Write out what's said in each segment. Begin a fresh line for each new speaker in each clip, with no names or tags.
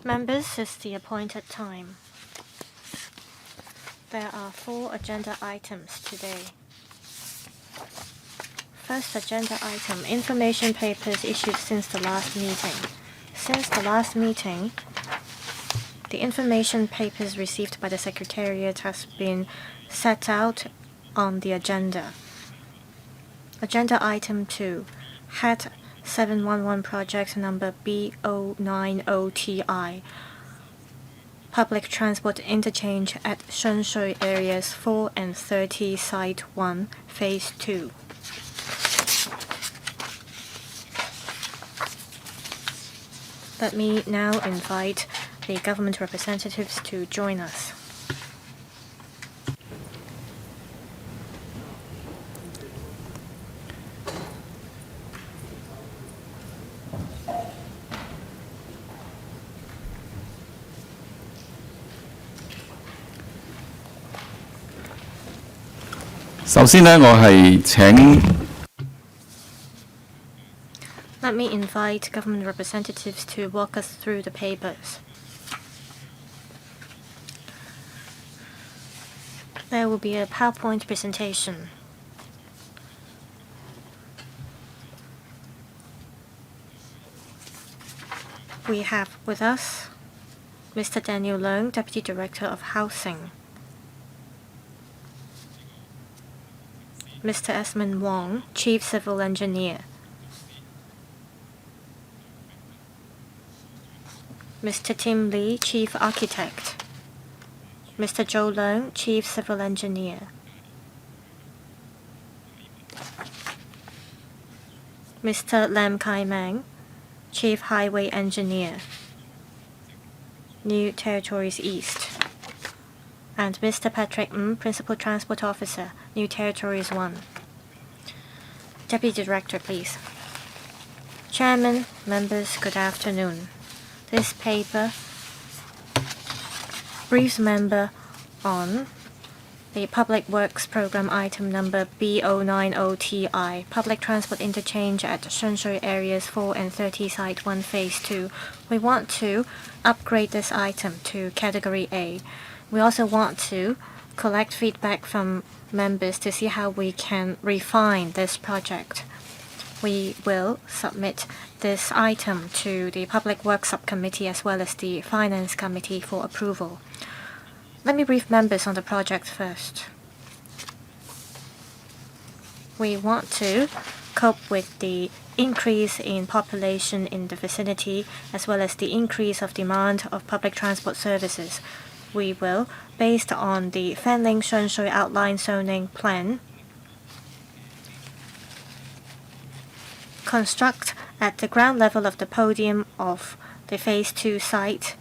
Members, it's the appointed time. There are 4 agenda items today. First agenda item, information papers issued since the last meeting. Since the last meeting, the information papers received by the Secretariat has been set out on the agenda. Agenda item 2, HAT 711 project number B090TI, public transport interchange at Shui areas 4 and 30, Site 1, Phase 2. Let me now invite the government representatives to join us. Let me invite government representatives to walk us through the papers. There will be a PowerPoint presentation. We have with us Mr. Daniel Leung, Deputy Director of Housing, Mr. Esmond Wong, Chief Civil Engineer, Mr. Tim Lee, Chief Architect, Mr. Zhou Leung, Chief Civil Engineer, Mr. Lam Kai Meng, Chief Highway Engineer, New Territories East, and Mr. Patrick Principal Transport Officer, New Territories 1. Deputy Director, please. Chairman, members, good afternoon. This paper briefs member on the Public Works Program item number B090TI, Public Transport Interchange at Shui areas 4 and 30, Site 1, Phase 2. We want to upgrade this item to Category A. We also want to collect feedback from members to see how we can refine this project. We will submit this item to the Public Works Subcommittee as well as the Finance Committee for approval. Let me brief members on the project first. We want to cope with the increase in population in the vicinity as well as the increase of demand of public transport services. We will, based on the Fanling Shui Outline Zoning Plan, construct at the ground level of the podium of the Phase 2 site,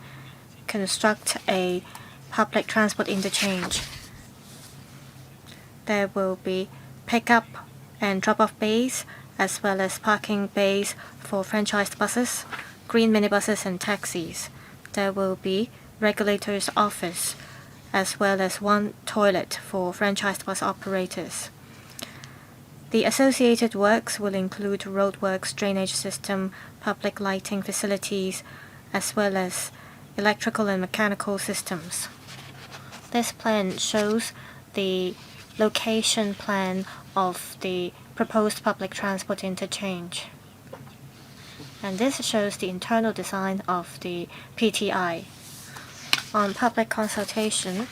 construct a public transport interchange. There will be pick-up and drop-off bays, as well as parking bays for franchised buses, green minibuses and taxis. There will be regulator's office, as well as 1 toilet for franchised bus operators. The associated works will include roadworks, drainage system, public lighting facilities, as well as electrical and mechanical systems. This plan shows the location plan of the proposed public transport interchange. And this shows the internal design of the PTI. On public consultation,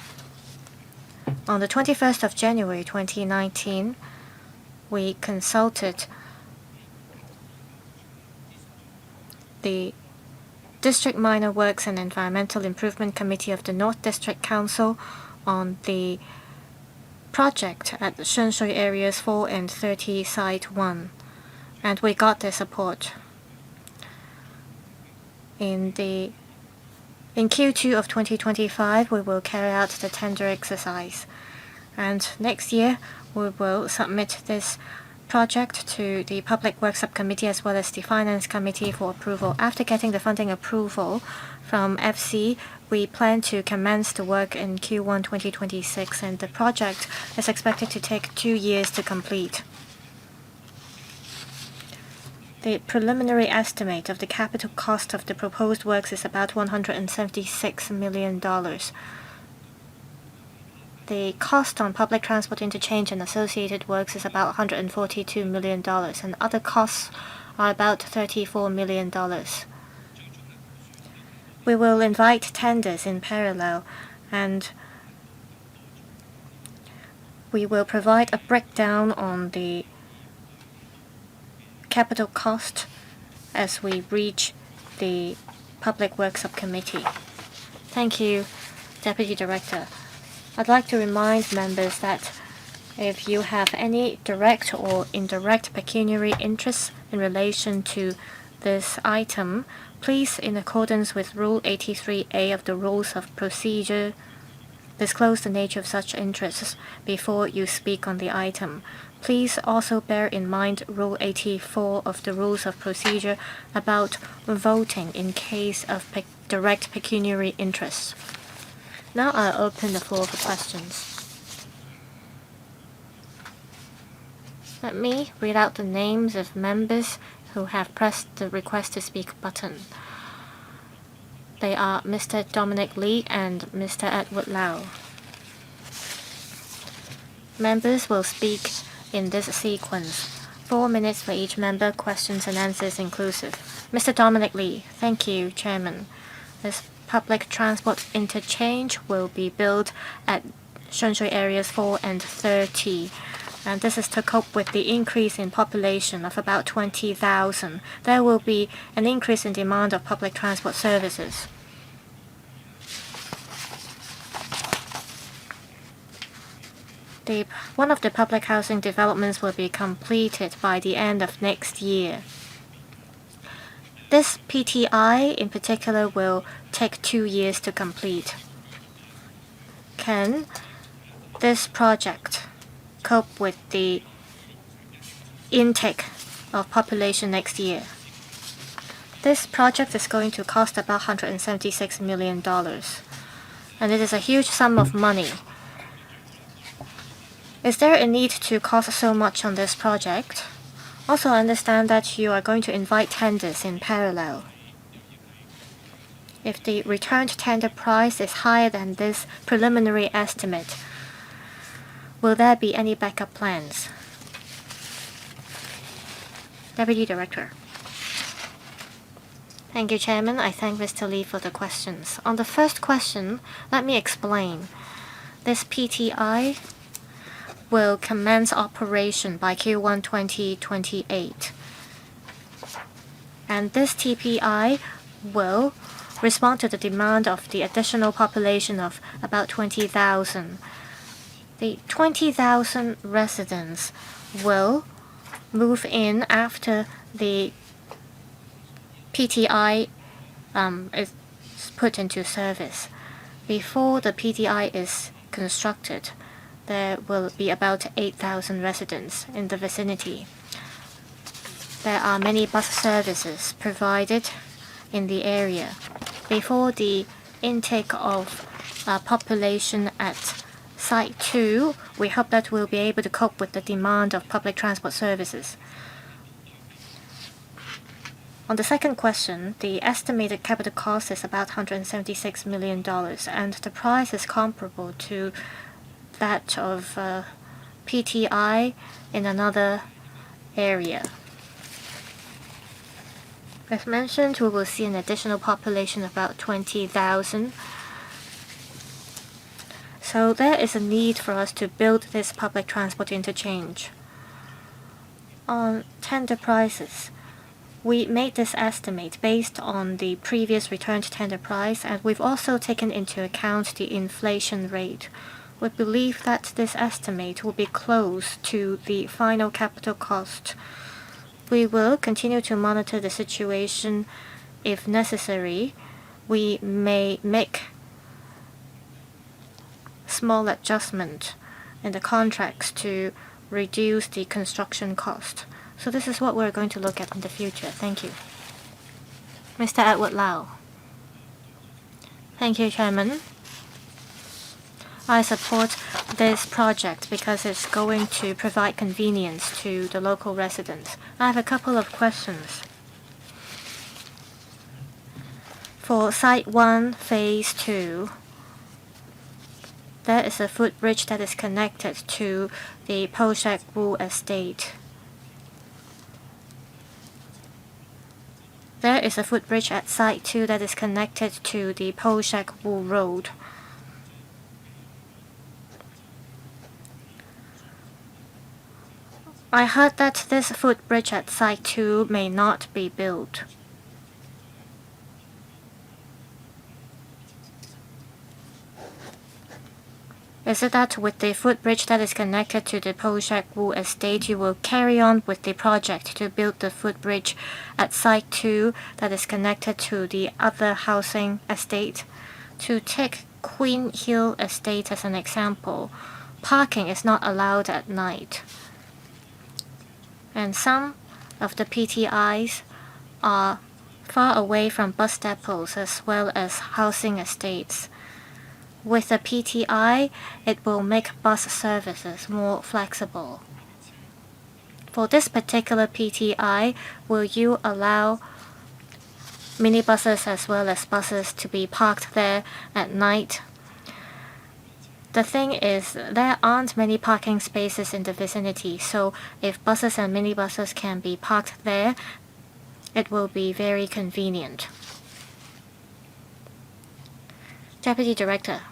on the 21st of January 2019, we consulted the District Minor Works and Environmental Improvement Committee of the North District Council on the project at the Shui areas 4 and 30, Site 1, and we got their support. In Q2 of 2025, we will carry out the tender exercise, and next year we will submit this project to the Public Works Subcommittee as well as the Finance Committee for approval. After getting the funding approval from FC, we plan to commence the work in Q1 2026, and the project is expected to take 2 years to complete. The preliminary estimate of the capital cost of the proposed works is about $176 million. The cost on public transport interchange and associated works is about $142 million, and other costs are about $34 million. We will invite tenders in parallel, and we will provide a breakdown on the capital cost as we reach the Public Works Subcommittee. Thank you, Deputy Director. I'd like to remind members that if you have any direct or indirect pecuniary interests in relation to this item, please, in accordance with Rule 83A of the Rules of Procedure, disclose the nature of such interests before you speak on the item. Please also bear in mind Rule 84 of the Rules of Procedure about voting in case of direct pecuniary interests. Now I'll open the floor for questions. Let me read out the names of members who have pressed the Request to Speak button. They are Mr. Dominic Lee and Mr. Edward Lau. Members will speak in this sequence. 4 minutes for each member, questions and answers inclusive. Mr. Dominic Lee. Thank you, Chairman. This public transport interchange will be built at Sheung areas 4 and 30. And this is to cope with the increase in population of about 20,000. There will be an increase in demand of public transport services. One of the public housing developments will be completed by the end of next year. This PTI in particular will take 2 years to complete. Can this project cope with the intake of population next year? This project is going to cost about $176 million, and it is a huge sum of money. Is there a need to cost so much on this project? Also, I understand that you are going to invite tenders in parallel. If the returned tender price is higher than this preliminary estimate, will there be any backup plans? Deputy Director. Thank you, Chairman. I thank Mr. Lee for the questions. On the first question, let me explain. This PTI will commence operation by Q1 2028. And this TPI will respond to the demand of the additional population of about 20,000. The 20,000 residents will move in after the PTI is put into service. Before the PTI is constructed, there will be about 8,000 residents in the vicinity. There are many bus services provided in the area. Before the intake of population at Site 2, we hope that we'll be able to cope with the demand of public transport services. On the second question, the estimated capital cost is about $176 million, and the price is comparable to that of PTI in another area. As mentioned, we will see an additional population of about 20,000. So there is a need for us to build this public transport interchange. On tender prices, we made this estimate based on the previous returned tender price, and we've also taken into account the inflation rate. We believe that this estimate will be close to the final capital cost. We will continue to monitor the situation. If necessary, we may make small adjustment in the contracts to reduce the construction cost. So this is what we're going to look at in the future. Thank you. Mr. Edward Lau. Thank you, Chairman. I support this project because it's going to provide convenience to the local residents. I have a couple of questions. For Site 1, Phase 2, there is a footbridge that is connected to the Poshak Wu estate. There is a footbridge at Site 2 that is connected to the Poshak Wu Road. I heard that this footbridge at Site 2 may not be built. Is it that with the footbridge that is connected to the Poshak Wu estate, you will carry on with the project to build the footbridge at Site 2 that is connected to the other housing estate? To take Queen Hill estate as an example, parking is not allowed at night. And some of the PTIs are far away from bus depots as well as housing estates. With a PTI, it will make bus services more flexible. For this particular PTI, will you allow minibuses as well as buses to be parked there at night? The thing is, there aren't many parking spaces in the vicinity, so if buses and minibuses can be parked there, it will be very convenient. Deputy Director,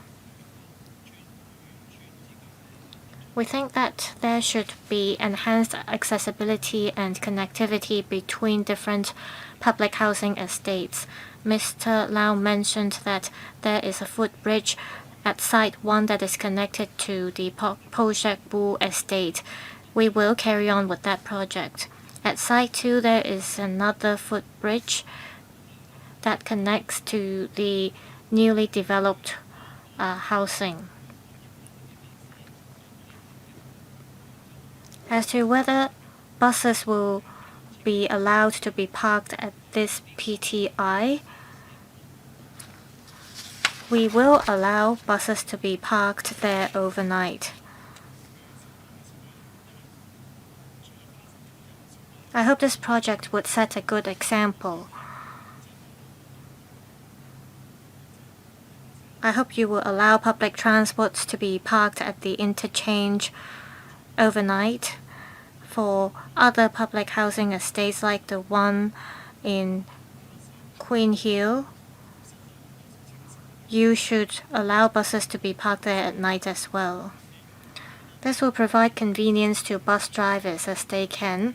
we think that there should be enhanced accessibility and connectivity between different public housing estates. Mr. Lau mentioned that there is a footbridge at Site 1 that is connected to the Poshak Wu estate. We will carry on with that project. At Site 2, there is another footbridge that connects to the newly developed housing. As to whether buses will be allowed to be parked at this PTI, we will allow buses to be parked there overnight. I hope this project would set a good example. I hope you will allow public transports to be parked at the interchange overnight. For other public housing estates like the one in Queen Hill, you should allow buses to be parked there at night as well. This will provide convenience to bus drivers as they can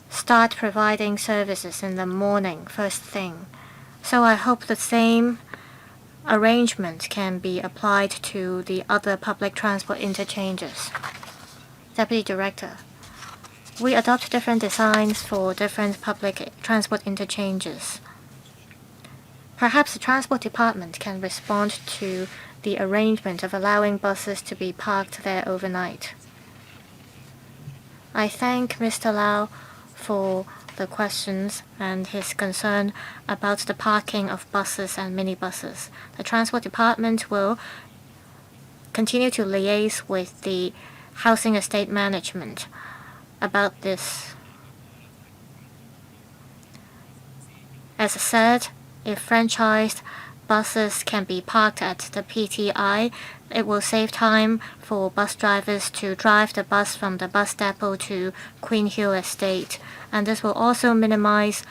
start providing services in the morning first thing. So I hope the same arrangement can be applied to the other public transport interchanges. Deputy Director, we adopt different designs for different public transport interchanges. Perhaps the Transport Department can respond to the arrangement of allowing buses to be parked there overnight. I thank Mr. Lau for the questions and his concern about the parking of buses and minibuses. The Transport Department will continue to liaise with the Housing Estate Management about this. As said, if franchised buses can be parked at the PTI, it will save time for bus drivers to drive the bus from the bus depot to Queen Hill Estate, and this will also minimize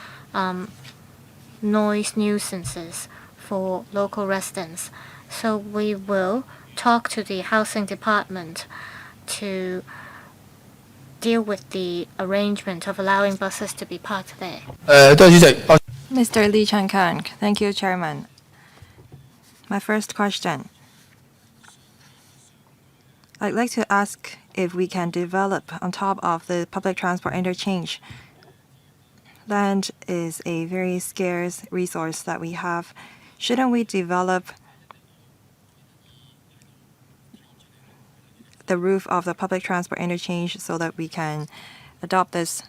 noise nuisances for local residents. So we will talk to the Housing Department to deal with the arrangement of allowing buses to be parked there.
Mr. Lee Chang-kang, thank you, Chairman. My first question. I'd like to ask if we can develop on top of the public transport interchange. Land is a very scarce resource that we have. Shouldn't we develop the roof of the public transport interchange so that we can adopt this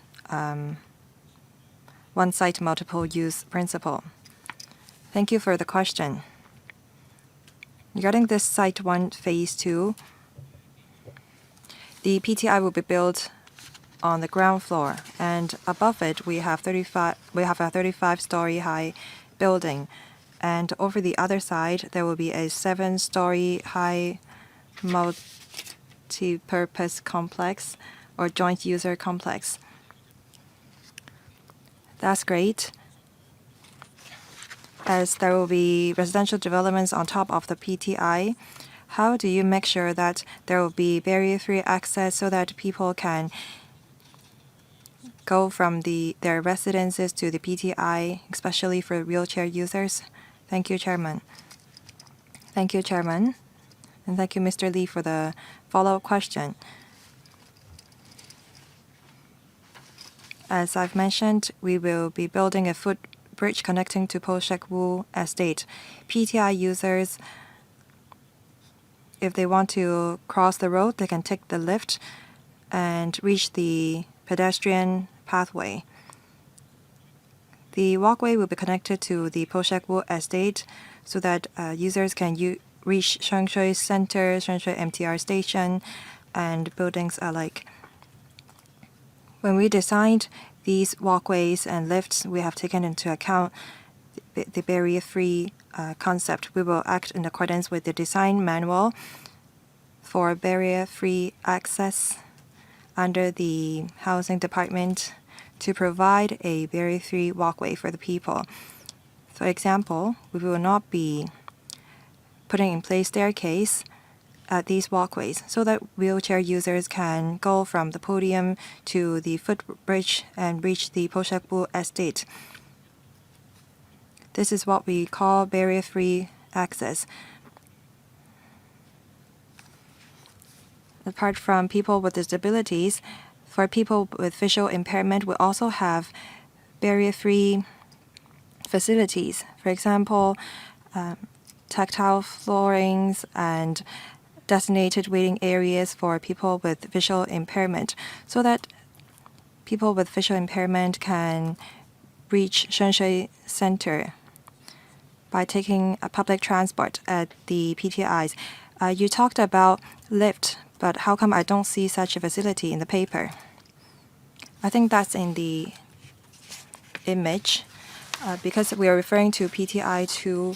one site multiple use principle? Thank you for the question. Regarding this Site 1 Phase 2, the PTI will be built on the ground floor, and above it we have a 35-story high building, and over the other side there will be a 7-story high multi-purpose complex or joint user complex. That's great, as there will be residential developments on top of the PTI. How do you make sure that there will be barrier-free access so that people can go from their residences to the PTI, especially for wheelchair users? Thank you, Chairman. Thank you, Chairman. And thank you, Mr. Lee, for the follow-up question. As I've mentioned, we will be building a footbridge connecting to Po Shek Wu Estate. PTI users, if they want to cross the road, they can take the lift and reach the pedestrian pathway. The walkway will be connected to the Po Shek Wu Estate so that users can reach Sheung Center, Sheung MTR station, and buildings alike. When we designed these walkways and lifts, we have taken into account the barrier-free concept. We will act in accordance with the design manual for barrier-free access under the Housing Department to provide a barrier-free walkway for the people. For example, we will not be putting in place staircase at these walkways so that wheelchair users can go from the podium to the footbridge and reach the Po Shek Wu Estate. This is what we call barrier-free access. Apart from people with disabilities, for people with visual impairment, we also have barrier-free facilities. For example, tactile floorings and designated waiting areas for people with visual impairment so that people with visual impairment can reach Sheung Center by taking a public transport at the PTIs. You talked about lift, but how come I don't see such a facility in the paper? I think that's in the image because we are referring to PTI 2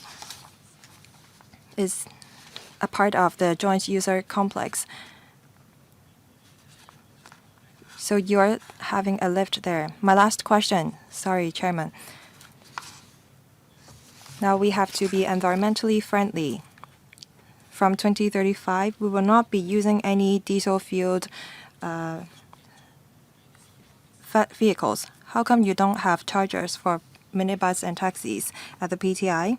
is a part of the joint user complex. So you're having a lift there. My last question, sorry, Chairman. Now we have to be environmentally friendly. From 2035, we will not be using any diesel-fueled vehicles. How come you don't have chargers for minibus and taxis at the PTI?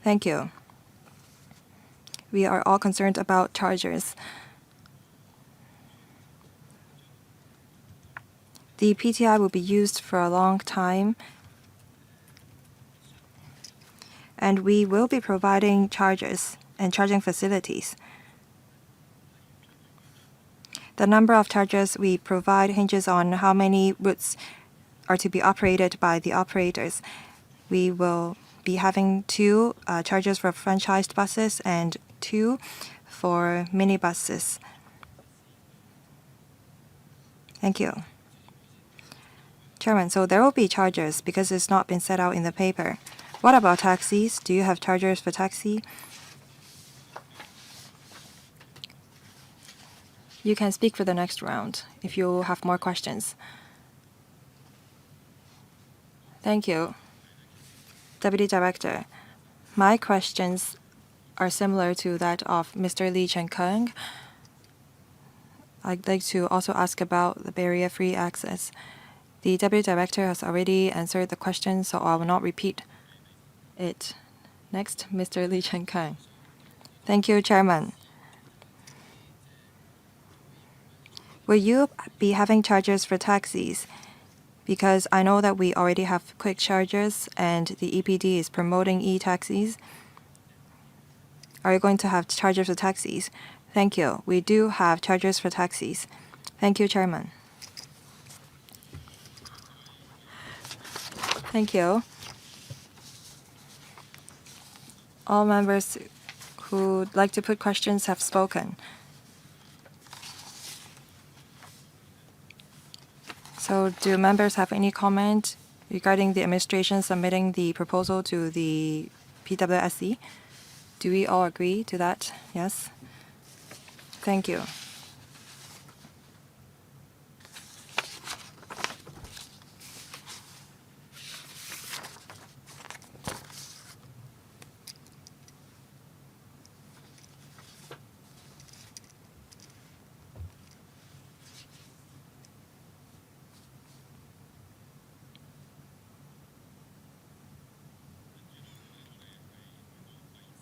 Thank you. We are all concerned about chargers. The PTI will be used for a long time, and we will be providing chargers and charging facilities. The number of chargers we provide hinges on how many routes are to be operated by the operators. We will be having 2 chargers for franchised buses and 2 for minibuses. Thank you. Chairman, so there will be chargers because it's not been set out in the paper. What about taxis? Do you have chargers for taxi? You can speak for the next round if you have more questions. Thank you. Deputy Director, my questions are similar to that of Mr. Lee Chen-kung. I'd like to also ask about the barrier-free access. The Deputy Director has already answered the question, so I will not repeat it. Next, Mr. Lee Chen-kung. Thank you, Chairman. Will you be having chargers for taxis? Because I know that we already have quick chargers and the EPD is promoting e-taxis. Are you going to have chargers for taxis? Thank you. We do have chargers for taxis. Thank you, Chairman. Thank you. All members who would like to put questions have spoken. So do members have any comment regarding the administration submitting the proposal to the PWSC? Do we all agree to that? Yes? Thank you.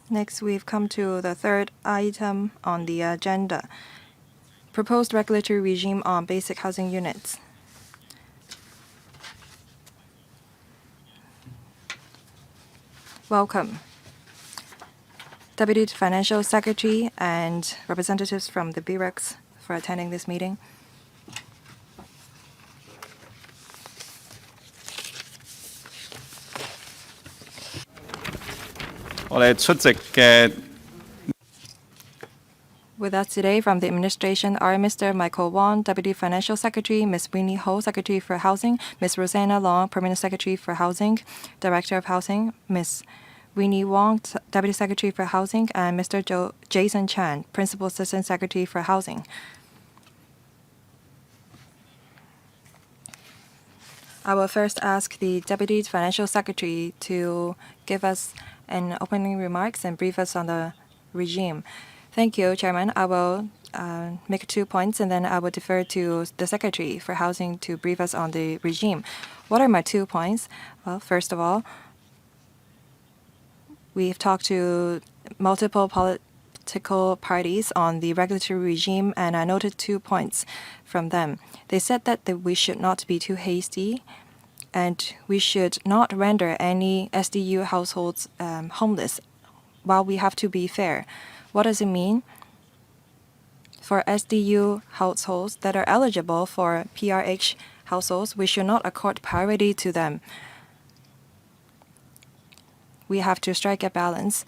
Next, we've come to the third item on the agenda, proposed regulatory regime on basic housing units. Welcome. Deputy Financial Secretary and representatives from the BREX for attending this meeting. With us today from the administration are Mr. Michael Wong, Deputy Financial Secretary, Ms. Winnie Ho, Secretary for Housing, Ms. Rosanna Long, Permanent Secretary for Housing, Director of Housing, Ms. Winnie Wong, Deputy Secretary for Housing, and Mr. Jason Chan, Principal Assistant Secretary for Housing. I will first ask the Deputy Financial Secretary to give us an opening remarks and brief us on the regime. Thank you, Chairman. I will make 2 points, and then I will defer to the Secretary for Housing to brief us on the regime. What are my 2 points? Well, first of all, we've talked to multiple political parties on the regulatory regime, and I noted 2 points from them. They said that we should not be too hasty, and we should not render any SDU households homeless, while we have to be fair. What does it mean? For SDU households that are eligible for PRH households, we should not accord priority to them. We have to strike a balance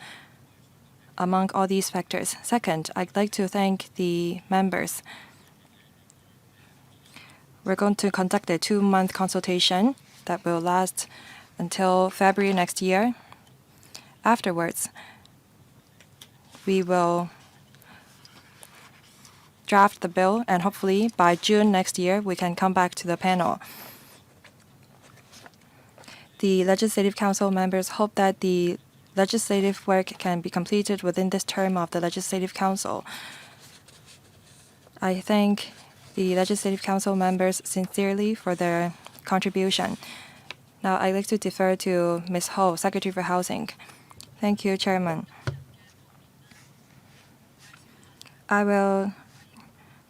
among all these factors. Second, I'd like to thank the members. We're going to conduct a 2-month consultation that will last until February next year. Afterwards, we will draft the bill, and hopefully by June next year, we can come back to the panel. The Legislative Council members hope that the legislative work can be completed within this term of the Legislative Council. I thank the Legislative Council members sincerely for their contribution. Now, I'd like to defer to Ms. Ho, Secretary for Housing. Thank you, Chairman. I will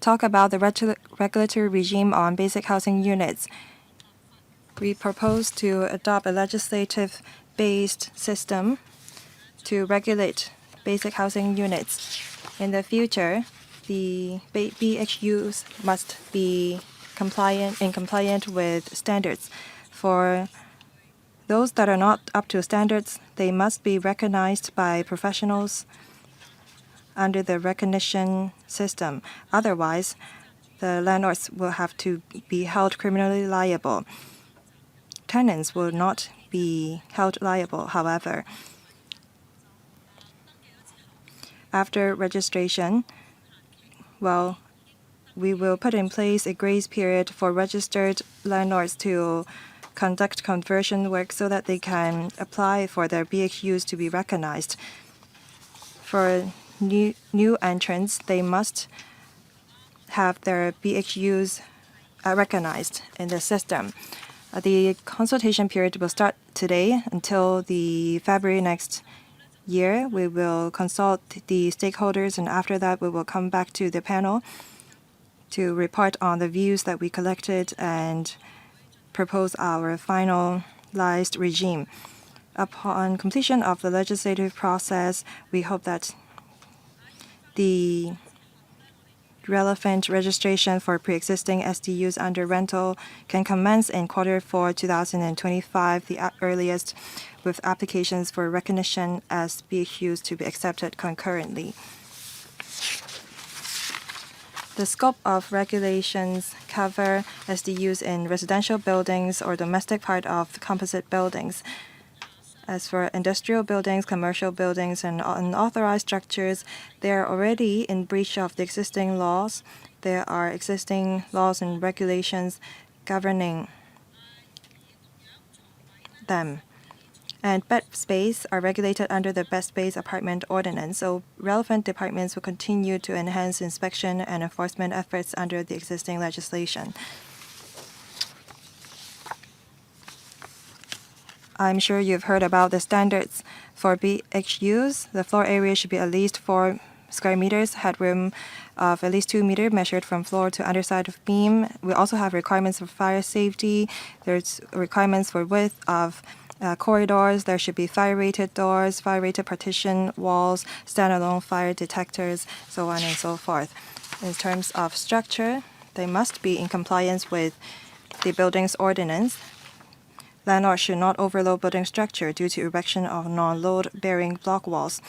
talk about the regulatory regime on basic housing units. We propose to adopt a legislative-based system to regulate basic housing units. In the future, the BHUs must be compliant with standards. For those that are not up to standards, they must be recognized by professionals under the recognition system. Otherwise, the landlords will have to be held criminally liable. Tenants will not be held liable, however. After registration, well, we will put in place a grace period for registered landlords to conduct conversion work so that they can apply for their BHUs to be recognized. For new entrants, they must have their BHUs recognized in the system. The consultation period will start today until the February next year. We will consult the stakeholders, and after that, we will come back to the panel to report on the views that we collected and propose our finalized regime. Upon completion of the legislative process, we hope that the relevant registration for pre-existing SDUs under rental can commence in Q4 2025, the earliest, with applications for recognition as BHUs to be accepted concurrently. The scope of regulations cover SDUs in residential buildings or domestic part of composite buildings. As for industrial buildings, commercial buildings, and unauthorized structures, they are already in breach of the existing laws. There are existing laws and regulations governing them. And bed space are regulated under the Bed Space Apartment Ordinance, so relevant departments will continue to enhance inspection and enforcement efforts under the existing legislation. I'm sure you've heard about the standards for BHUs. The floor area should be at least 4 square meters, headroom of at least 2 meters measured from floor to underside of beam. We also have requirements for fire safety. There's requirements for width of corridors. There should be fire-rated doors, fire-rated partition walls, standalone fire detectors, so on and so forth. In terms of structure, they must be in compliance with the building's ordinance. Landlords should not overload building structure due to erection of non-load-bearing block walls.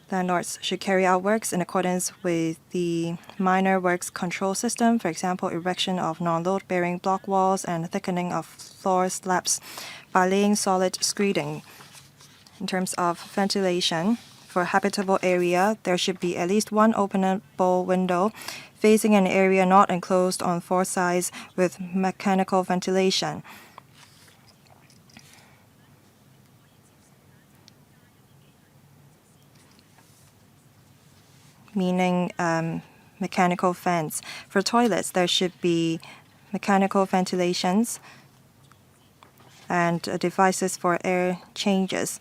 Landlords should carry out works in accordance with the minor works control system, for example, erection of non-load-bearing block walls and thickening of floor slabs by laying solid screeding. In terms of ventilation, for habitable area, there should be at least one openable window facing an area not enclosed on 4 sides with mechanical ventilation. Meaning mechanical fans. For toilets, there should be mechanical ventilations and devices for air changes.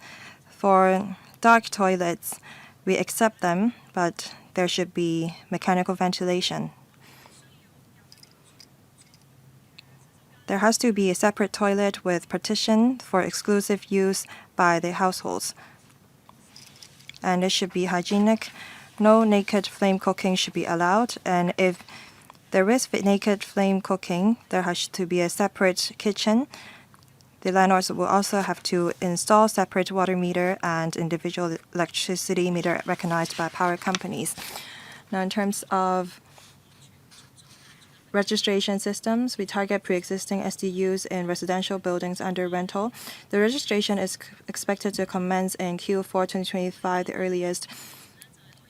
For dark toilets, we accept them, but there should be mechanical ventilation. There has to be a separate toilet with partition for exclusive use by the households. And it should be hygienic. No naked flame cooking should be allowed, and if there is naked flame cooking, there has to be a separate kitchen. The landlords will also have to install separate water meter and individual electricity meter recognized by power companies. Now, in terms of registration systems, we target pre-existing SDUs in residential buildings under rental. The registration is expected to commence in Q4 2025, the earliest,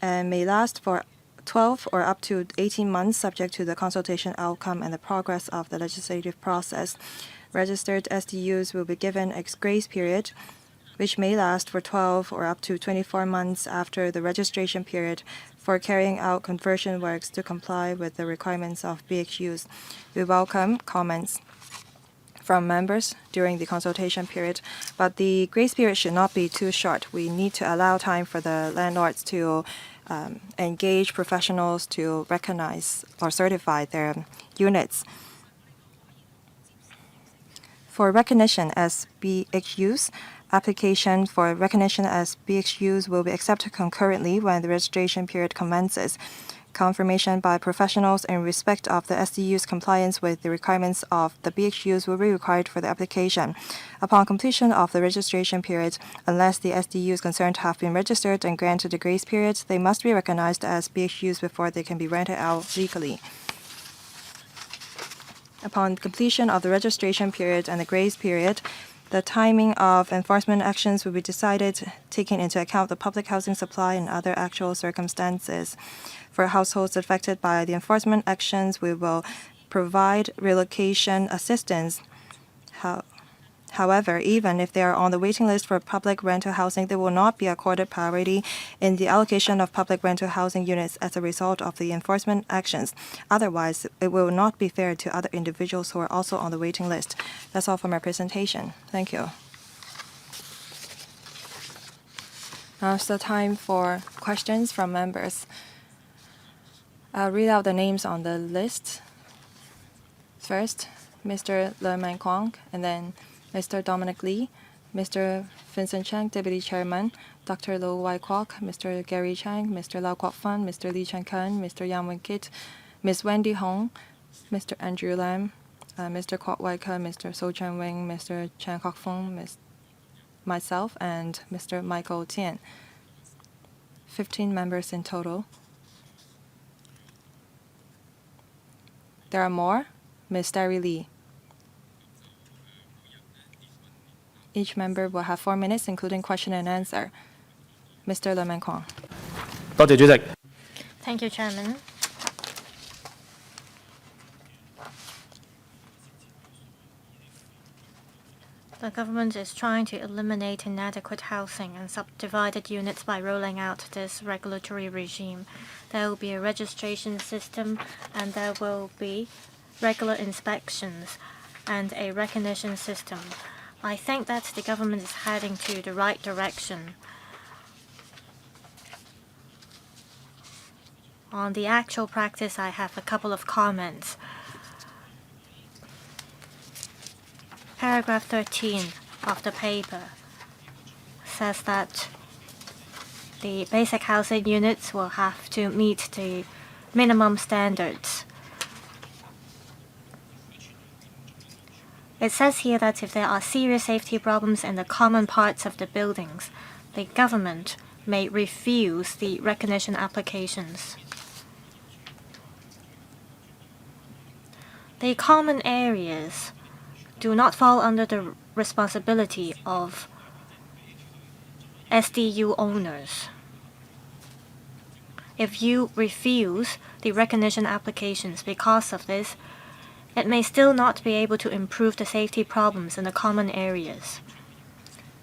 and may last for 12 or up to 18 months, subject to the consultation outcome and the progress of the legislative process. Registered SDUs will be given a grace period, which may last for 12 or up to 24 months after the registration period, for carrying out conversion works to comply with the requirements of BHUs. We welcome comments from members during the consultation period, but the grace period should not be too short. We need to allow time for the landlords to engage professionals to recognize or certify their units. For recognition as BHUs, application for recognition as BHUs will be accepted concurrently when the registration period commences. Confirmation by professionals in respect of the SDU's compliance with the requirements of the BHUs will be required for the application. Upon completion of the registration period, unless the SDUs concerned have been registered and granted the grace period, they must be recognized as BHUs before they can be rented out legally. Upon completion of the registration period and the grace period, the timing of enforcement actions will be decided, taking into account the public housing supply and other actual circumstances. For households affected by the enforcement actions, we will provide relocation assistance. However, even if they are on the waiting list for public rental housing, they will not be accorded priority in the allocation of public rental housing units as a result of the enforcement actions. Otherwise, it will not be fair to other individuals who are also on the waiting list. That's all for my presentation. Thank you. Now it's the time for questions from members. I'll read out the names on the list. First, Mr. Le Man Kwong, and then Mr. Dominic Lee, Mr. Vincent Chang, Deputy Chairman, Dr. Lo Wai Kwok, Mr. Gary Chang, Mr. Lau Kwok Fun, Mr. Lee Chen Kun, Mr. Yang Wen Kit, Ms. Wendy Hong, Mr. Andrew Lam, Mr. Kwok Wai Kun, Mr. So Chen Wing, Mr. Chan Kok Fong, myself, and Mr. Michael Tian. 15 members in total. There are more. Ms. Dari Lee. Each member will have 4 minutes, including question and answer. Mr. Lemon Kwong.
多謝主席。
Thank you, Chairman. The government is trying to eliminate inadequate housing and subdivided units by rolling out this regulatory regime. There will be a registration system and there will be regular inspections and a recognition system. I think that the government is heading to the right direction. On the actual practice, I have a couple of comments. Paragraph 13 of the paper says that the basic housing units will have to meet the minimum standards. It says here that if there are serious safety problems in the common parts of the buildings, the government may refuse the recognition applications. The common areas do not fall under the responsibility of SDU owners. If you refuse the recognition applications because of this, it may still not be able to improve the safety problems in the common areas.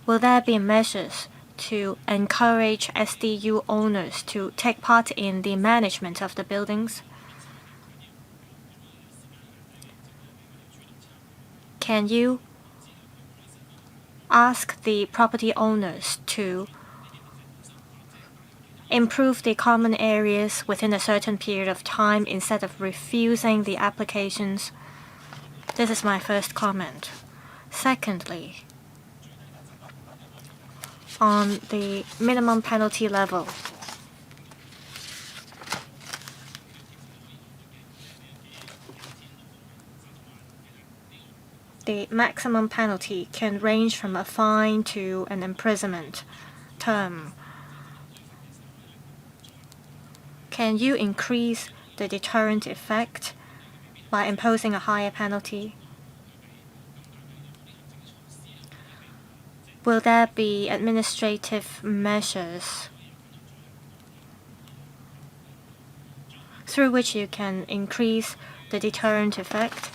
Will there be measures to encourage SDU owners to take part in the management of the buildings? Can you ask the property owners to improve the common areas within a certain period of time instead of refusing the applications? This is my first comment. Secondly, on the minimum penalty level, the maximum penalty can range from a fine to an imprisonment term. Can you increase the deterrent effect by imposing a higher penalty? Will there be administrative measures through which you can increase the deterrent effect?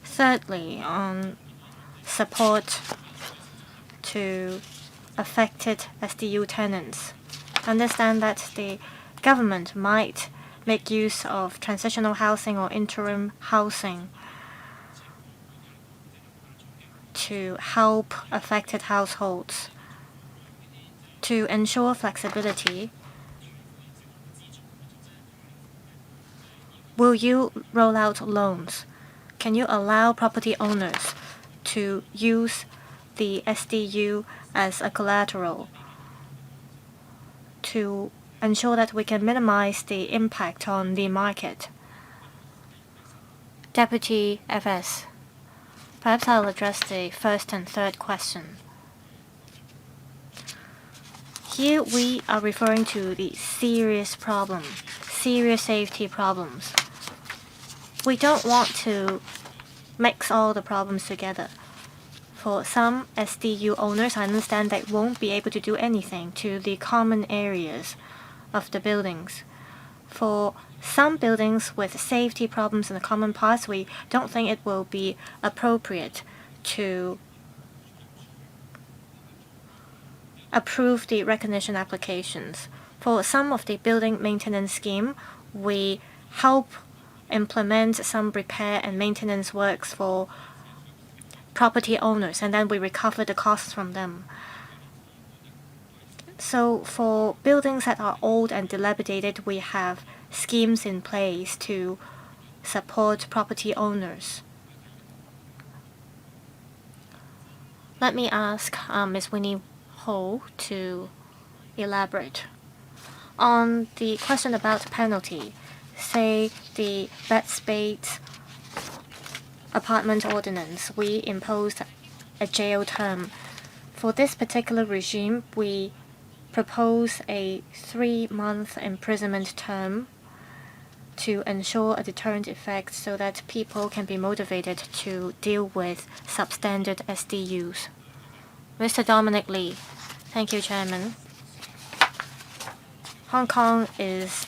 Thirdly, on support to affected SDU tenants, understand that the government might make use of transitional housing or interim housing to help affected households. To ensure flexibility, will you roll out loans? Can you allow property owners to use the SDU as a collateral to ensure that we can minimize the impact on the market? Deputy FS, perhaps I'll address the first and third question. Here we are referring to the serious problem, serious safety problems. We don't want to mix all the problems together. For some SDU owners, I understand they won't be able to do anything to the common areas of the buildings. For some buildings with safety problems in the common parts, we don't think it will be appropriate to approve the recognition applications. For some of the building maintenance scheme, we help implement some repair and maintenance works for property owners, and then we recover the costs from them. So for buildings that are old and dilapidated, we have schemes in place to support property owners. Let me ask Ms. Winnie Ho to elaborate. On the question about penalty, say the bed space apartment ordinance, we imposed a jail term. For this particular regime, we propose a 3-month imprisonment term to ensure a deterrent effect so that people can be motivated to deal with substandard SDUs. Mr. Dominic Lee. Thank you, Chairman. Hong Kong is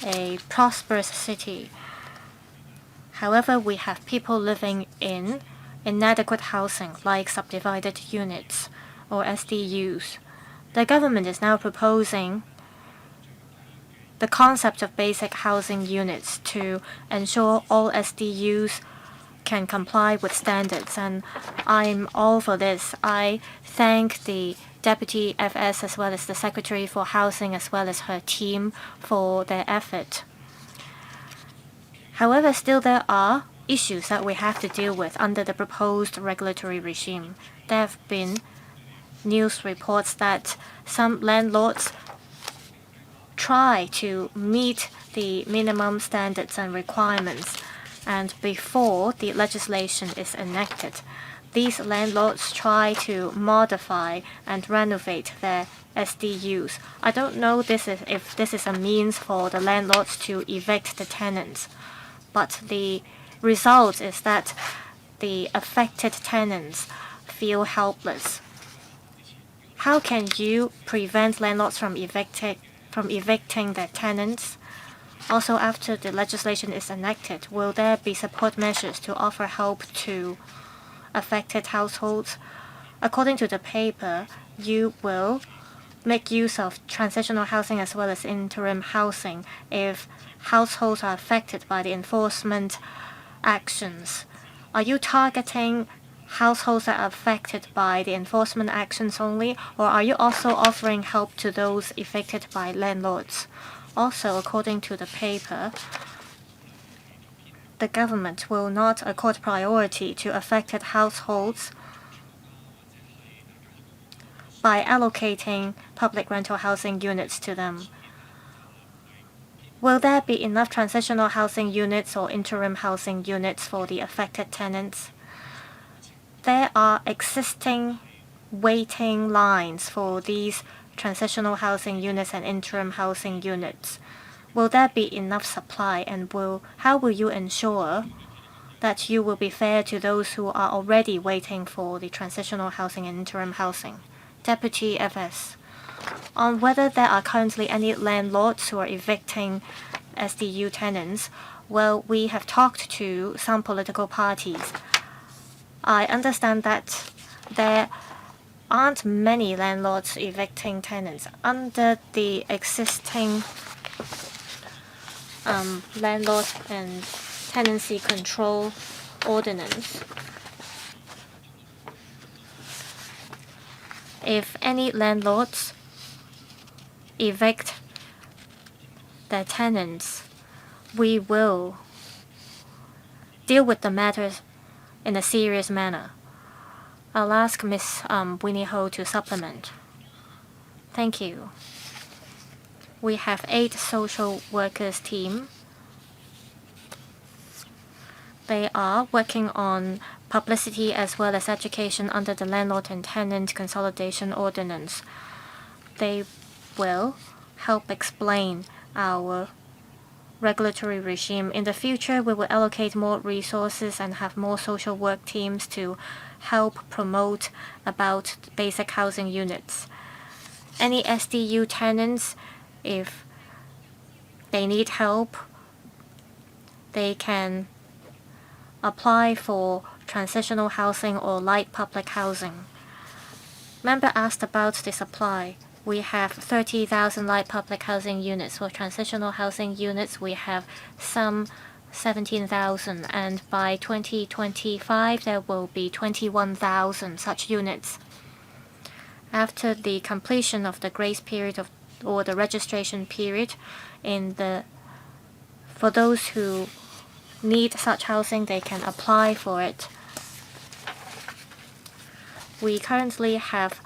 a prosperous city. However, we have people living in inadequate housing like subdivided units or SDUs. The government is now proposing the concept of basic housing units to ensure all SDUs can comply with standards, and I'm all for this. I thank the Deputy FS as well as the Secretary for Housing as well as her team for their effort. However, still there are issues that we have to deal with under the proposed regulatory regime. There have been news reports that some landlords try to meet the minimum standards and requirements, and before the legislation is enacted, these landlords try to modify and renovate their SDUs. I don't know if this is a means for the landlords to evict the tenants, but the result is that the affected tenants feel helpless. How can you prevent landlords from evicting their tenants? Also, after the legislation is enacted, will there be support measures to offer help to affected households? According to the paper, you will make use of transitional housing as well as interim housing if households are affected by the enforcement actions. Are you targeting households that are affected by the enforcement actions only, or are you also offering help to those affected by landlords? Also, according to the paper, the government will not accord priority to affected households by allocating public rental housing units to them. Will there be enough transitional housing units or interim housing units for the affected tenants? There are existing waiting lines for these transitional housing units and interim housing units. Will there be enough supply, and how will you ensure that you will be fair to those who are already waiting for the transitional housing and interim housing? Deputy FS. On whether there are currently any landlords who are evicting SDU tenants, well, we have talked to some political parties. I understand that there aren't many landlords evicting tenants. Under the existing landlord and tenancy control ordinance, if any landlords evict their tenants, we will deal with the matters in a serious manner. I'll ask Ms. Winnie Ho to supplement. Thank you. We have 8 social workers team. They are working on publicity as well as education under the Landlord and Tenant Consolidation Ordinance. They will help explain our regulatory regime. In the future, we will allocate more resources and have more social work teams to help promote about basic housing units. Any SDU tenants, if they need help, they can apply for transitional housing or light public housing. Member asked about the supply. We have 30,000 light public housing units. For transitional housing units, we have some 17,000, and by 2025 there will be 21,000 such units. After the completion of the grace period or the registration period, for those who need such housing, they can apply for it. We currently have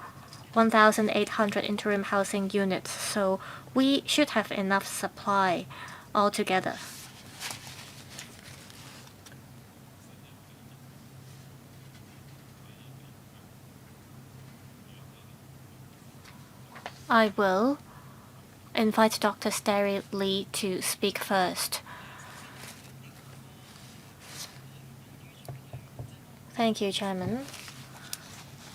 1,800 interim housing units, so we should have enough supply altogether. I will invite Dr. Sterry Lee to speak first. Thank you, Chairman.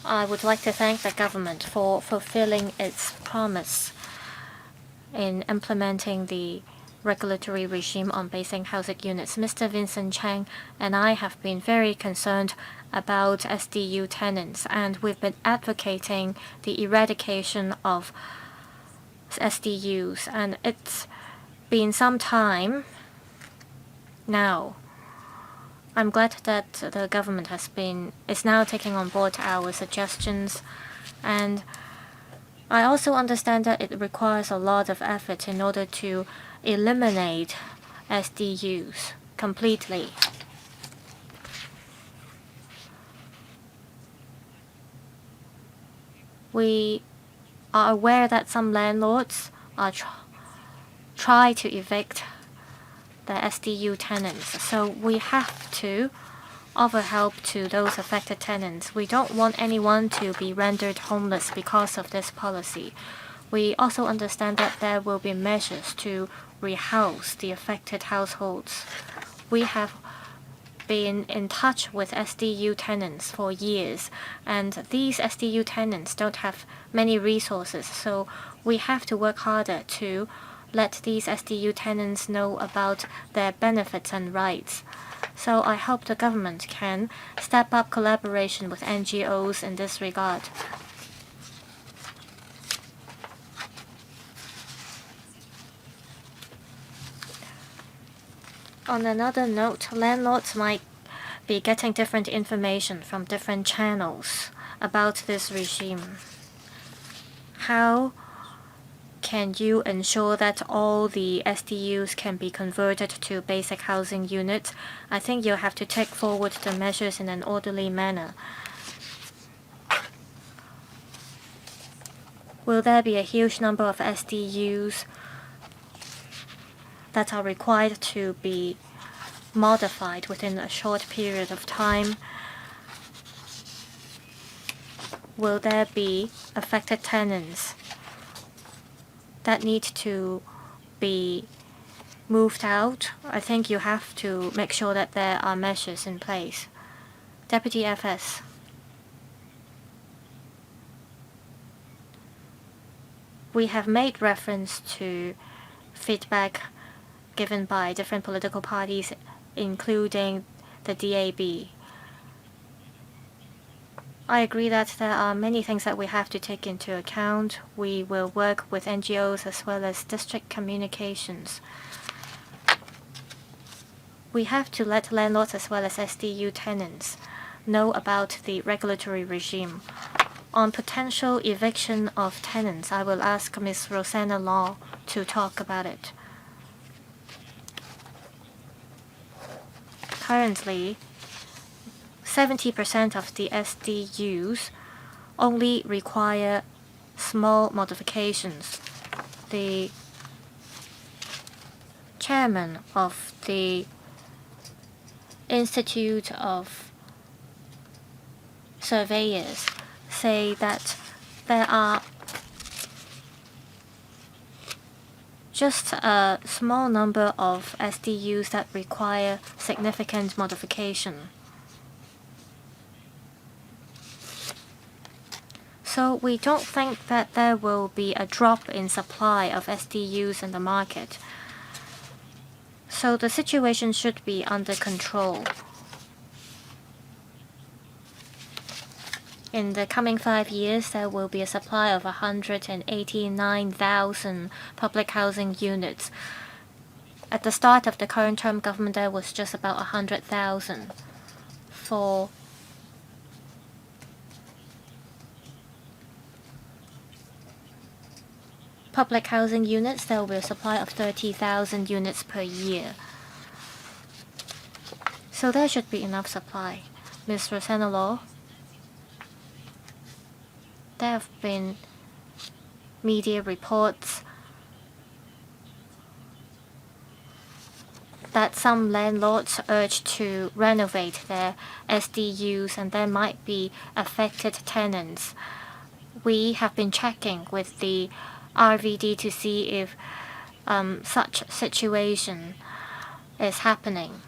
I would like to thank the government for fulfilling its promise in implementing the regulatory regime on basic housing units. Mr. Vincent Chang and I have been very concerned about SDU tenants, and we've been advocating the eradication of SDUs, and it's been some time now. I'm glad that the government is now taking on board our suggestions, and I also understand that it requires a lot of effort in order to eliminate SDUs completely. We are aware that some landlords are try to evict the SDU tenants, so we have to offer help to those affected tenants. We don't want anyone to be rendered homeless because of this policy. We also understand that there will be measures to rehouse the affected households. We have been in touch with SDU tenants for years, and these SDU tenants don't have many resources, so we have to work harder to let these SDU tenants know about their benefits and rights. So I hope the government can step up collaboration with NGOs in this regard. On another note, landlords might be getting different information from different channels about this regime. How can you ensure that all the SDUs can be converted to basic housing units? I think you'll have to take forward the measures in an orderly manner. Will there be a huge number of SDUs that are required to be modified within a short period of time? Will there be affected tenants that need to be moved out? I think you have to make sure that there are measures in place. Deputy FS. We have made reference to feedback given by different political parties, including the DAB. I agree that there are many things that we have to take into account. We will work with NGOs as well as district communications. We have to let landlords as well as SDU tenants know about the regulatory regime. On potential eviction of tenants, I will ask Ms. Rosanna Law to talk about it. Currently, 70% of the SDUs only require small modifications. The chairman of the Institute of Surveyors say that there are just a small number of SDUs that require significant modification. So we don't think that there will be a drop in supply of SDUs in the market. So the situation should be under control. In the coming 5 years, there will be a supply of 189,000 public housing units. At the start of the current term government, there was just about 100,000. For public housing units, there will be a supply of 30,000 units per year. So there should be enough supply. Ms. Rosanna Law. there have been media reports that some landlords urge to renovate their SDUs and there might be affected tenants. We have been checking with the RVD to see if such situation is happening.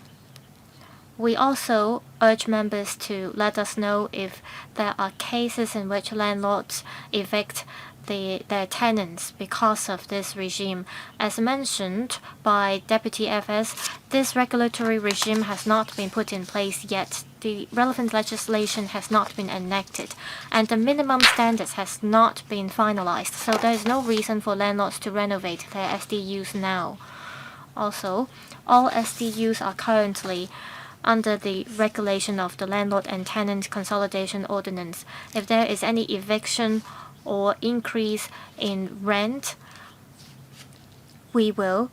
We also urge members to let us know if there are cases in which landlords evict their tenants because of this regime. As mentioned by Deputy FS, this regulatory regime has not been put in place yet. The relevant legislation has not been enacted, and the minimum standards has not been finalized, so there is no reason for landlords to renovate their SDUs now. Also, all SDUs are currently under the regulation of the Landlord and Tenant Consolidation Ordinance. If there is any eviction or increase in rent, we will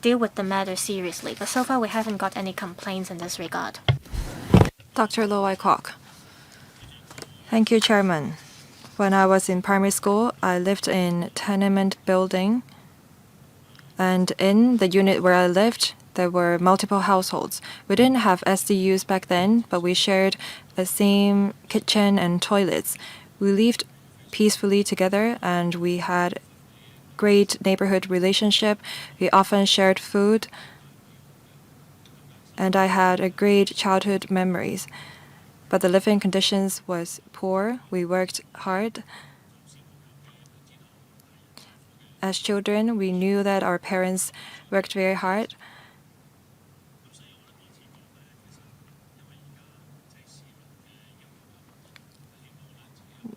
deal with the matter seriously. But so far, we haven't got any complaints in this regard.
Dr. Lo Wai Kwok. Thank you, Chairman. When I was in primary school, I lived in a tenement building. And in the unit where I lived, there were multiple households. We didn't have SDUs back then, but we shared the same kitchen and toilets. We lived peacefully together and we had great neighborhood relationship. We often shared food. And I had a great childhood memories. But the living conditions was poor. We worked hard. As children, we knew that our parents worked very hard.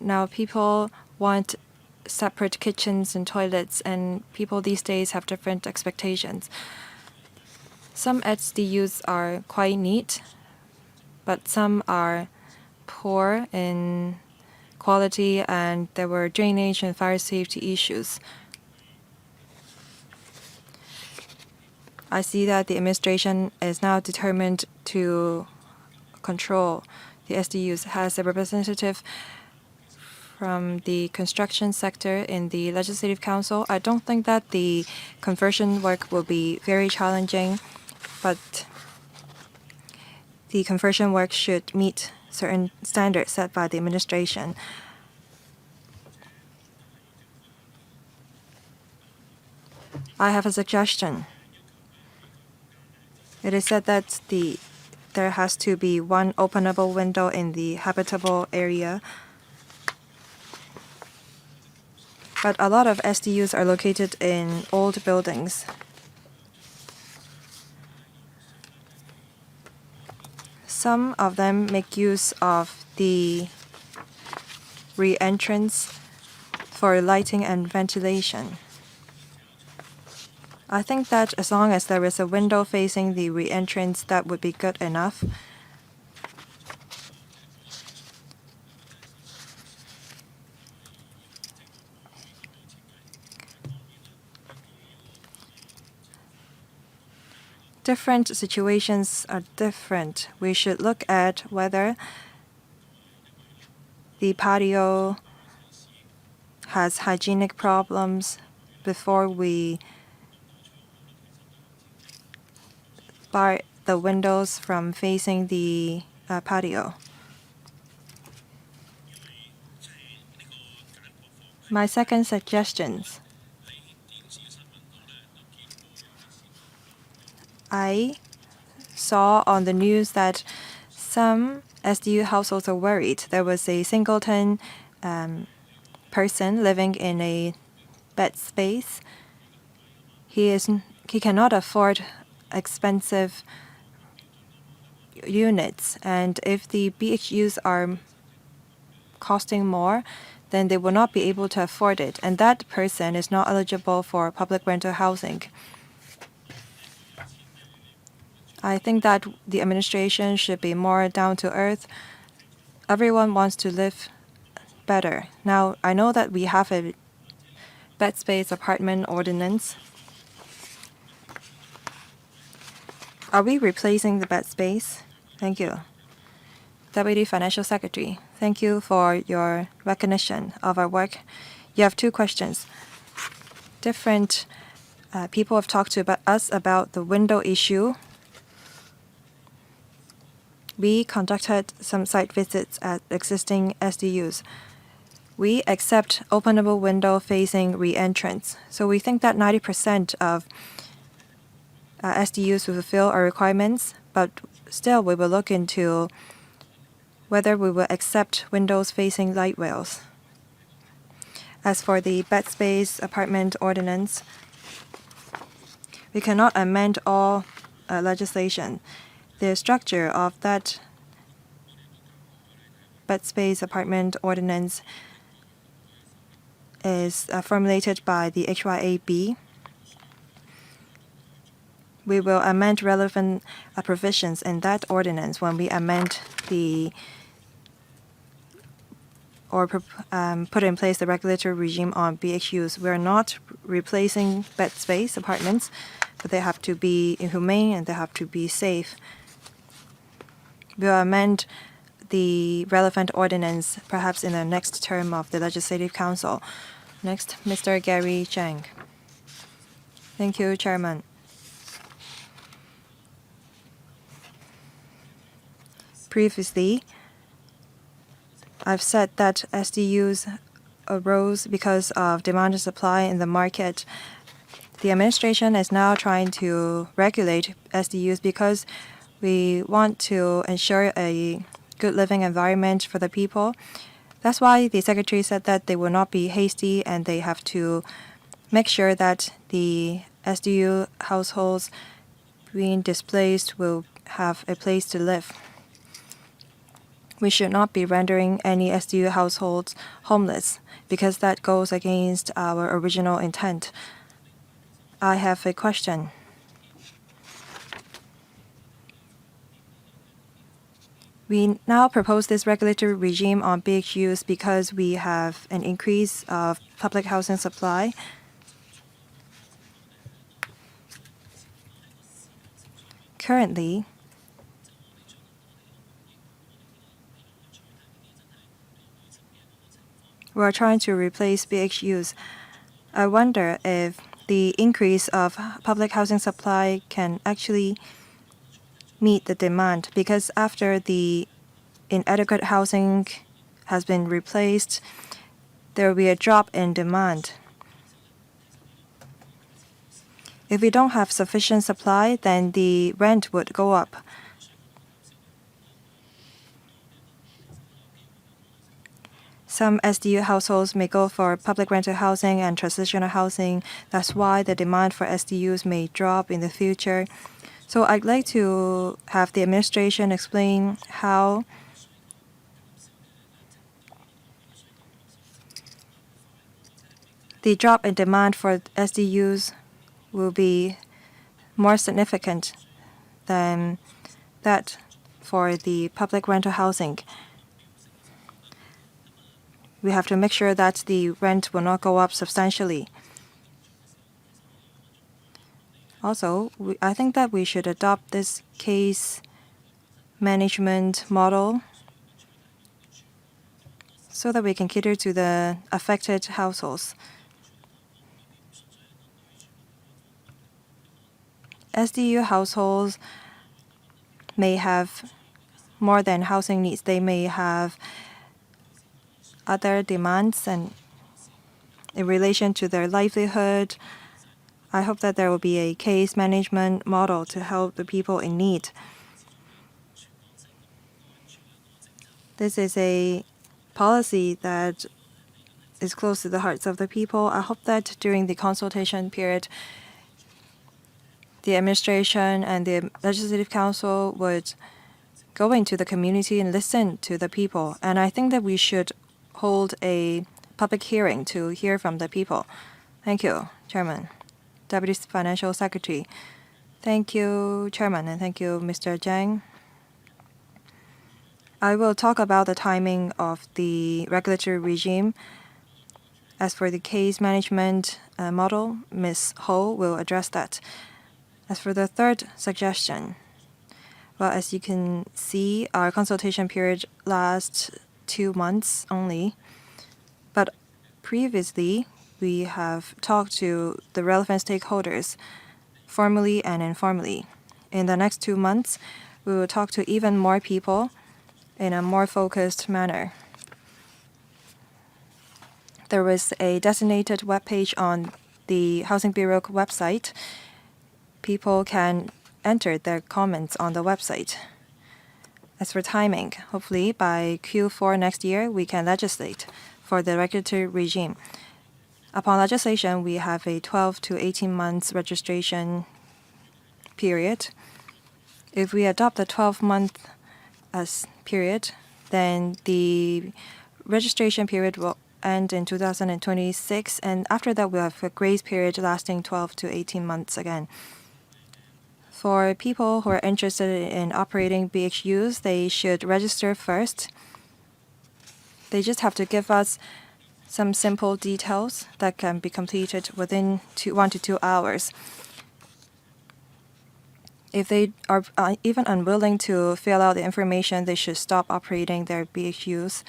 Now people want separate kitchens and toilets, and people these days have different expectations. Some SDUs are quite neat, but some are poor in quality, and there were drainage and fire safety issues. I see that the administration is now determined to control the SDUs. Has a representative from the construction sector in the Legislative Council. I don't think that the conversion work will be very challenging, but the conversion work should meet certain standards set by the administration. I have a suggestion. It is said that there has to be one openable window in the habitable area. But a lot of SDUs are located in old buildings. Some of them make use of the re-entrance for lighting and ventilation. I think that as long as there is a window facing the re-entrance, that would be good enough. Different situations are different. We should look at whether the patio has hygienic problems before we bar the windows from facing the patio. My second suggestion. I saw on the news that some SDU households are worried. There was a singleton person living in a bed space. He cannot afford expensive units, and if the BHUs are costing more, then they will not be able to afford it, and that person is not eligible for public rental housing. I think that the administration should be more down to earth. Everyone wants to live better. Now, I know that we have a bed space apartment ordinance. Are we replacing the bed space? Thank you. Deputy Financial Secretary, thank you for your recognition of our work. You have 2 questions. Different people have talked to us about the window issue. We conducted some site visits at existing SDUs. We accept openable window facing re-entrance. So we think that 90% of SDUs will fulfill our requirements, but still we will look into whether we will accept windows facing light rails. As for the bed space apartment ordinance, we cannot amend all legislation. The structure of that bed space apartment ordinance is formulated by the HYAB. We will amend relevant provisions in that ordinance when we amend put in place the regulatory regime on BHUs. We are not replacing bed space apartments, but they have to be humane and they have to be safe. We will amend the relevant ordinance perhaps in the next term of the Legislative Council. Next, Mr. Gary Sheung. Thank you, Chairman. Previously, I've said that SDUs arose because of demand and supply in the market. The administration is now trying to regulate SDUs because we want to ensure a good living environment for the people. That's why the Secretary said that they will not be hasty and they have to make sure that the SDU households being displaced will have a place to live. We should not be rendering any SDU households homeless because that goes against our original intent. I have a question. We now propose this regulatory regime on BHUs because we have an increase of public housing supply. Currently, we are trying to replace BHUs. I wonder if the increase of public housing supply can actually meet the demand, because after the inadequate housing has been replaced, there will be a drop in demand. If we don't have sufficient supply, then the rent would go up. Some SDU households may go for public rental housing and transitional housing. That's why the demand for SDUs may drop in the future. So I'd like to have the administration explain how the drop in demand for SDUs will be more significant than that for the public rental housing. We have to make sure that the rent will not go up substantially. Also, I think that we should adopt this case management model so that we can cater to the affected households. SDU households may have more than housing needs. They may have other demands and in relation to their livelihood. I hope that there will be a case management model to help the people in need. This is a policy that is close to the hearts of the people. I hope that during the consultation period, the administration and the Legislative Council would go into the community and listen to the people. And I think that we should hold a public hearing to hear from the people. Thank you, Chairman. Deputy Financial Secretary. Thank you, Chairman, and thank you, Mr. Zhang. I will talk about the timing of the regulatory regime. As for the case management model, Ms. Ho will address that. As for the third suggestion, Well, as you can see, our consultation period lasts 2 months only. But previously, we have talked to the relevant stakeholders, formally and informally. In the next 2 months, we will talk to even more people in a more focused manner. There was a designated webpage on the Housing Bureau website. People can enter their comments on the website. As for timing, hopefully by Q4 next year, we can legislate for the regulatory regime. Upon legislation, we have a 12 to 18 months registration period. If we adopt the 12-month as period, then the registration period will end in 2026, and after that we'll have a grace period lasting 12 to 18 months again. For people who are interested in operating BHUs, they should register first. They just have to give us some simple details that can be completed within 1 to 2 hours. If they are even unwilling to fill out the information, they should stop operating their BHUs.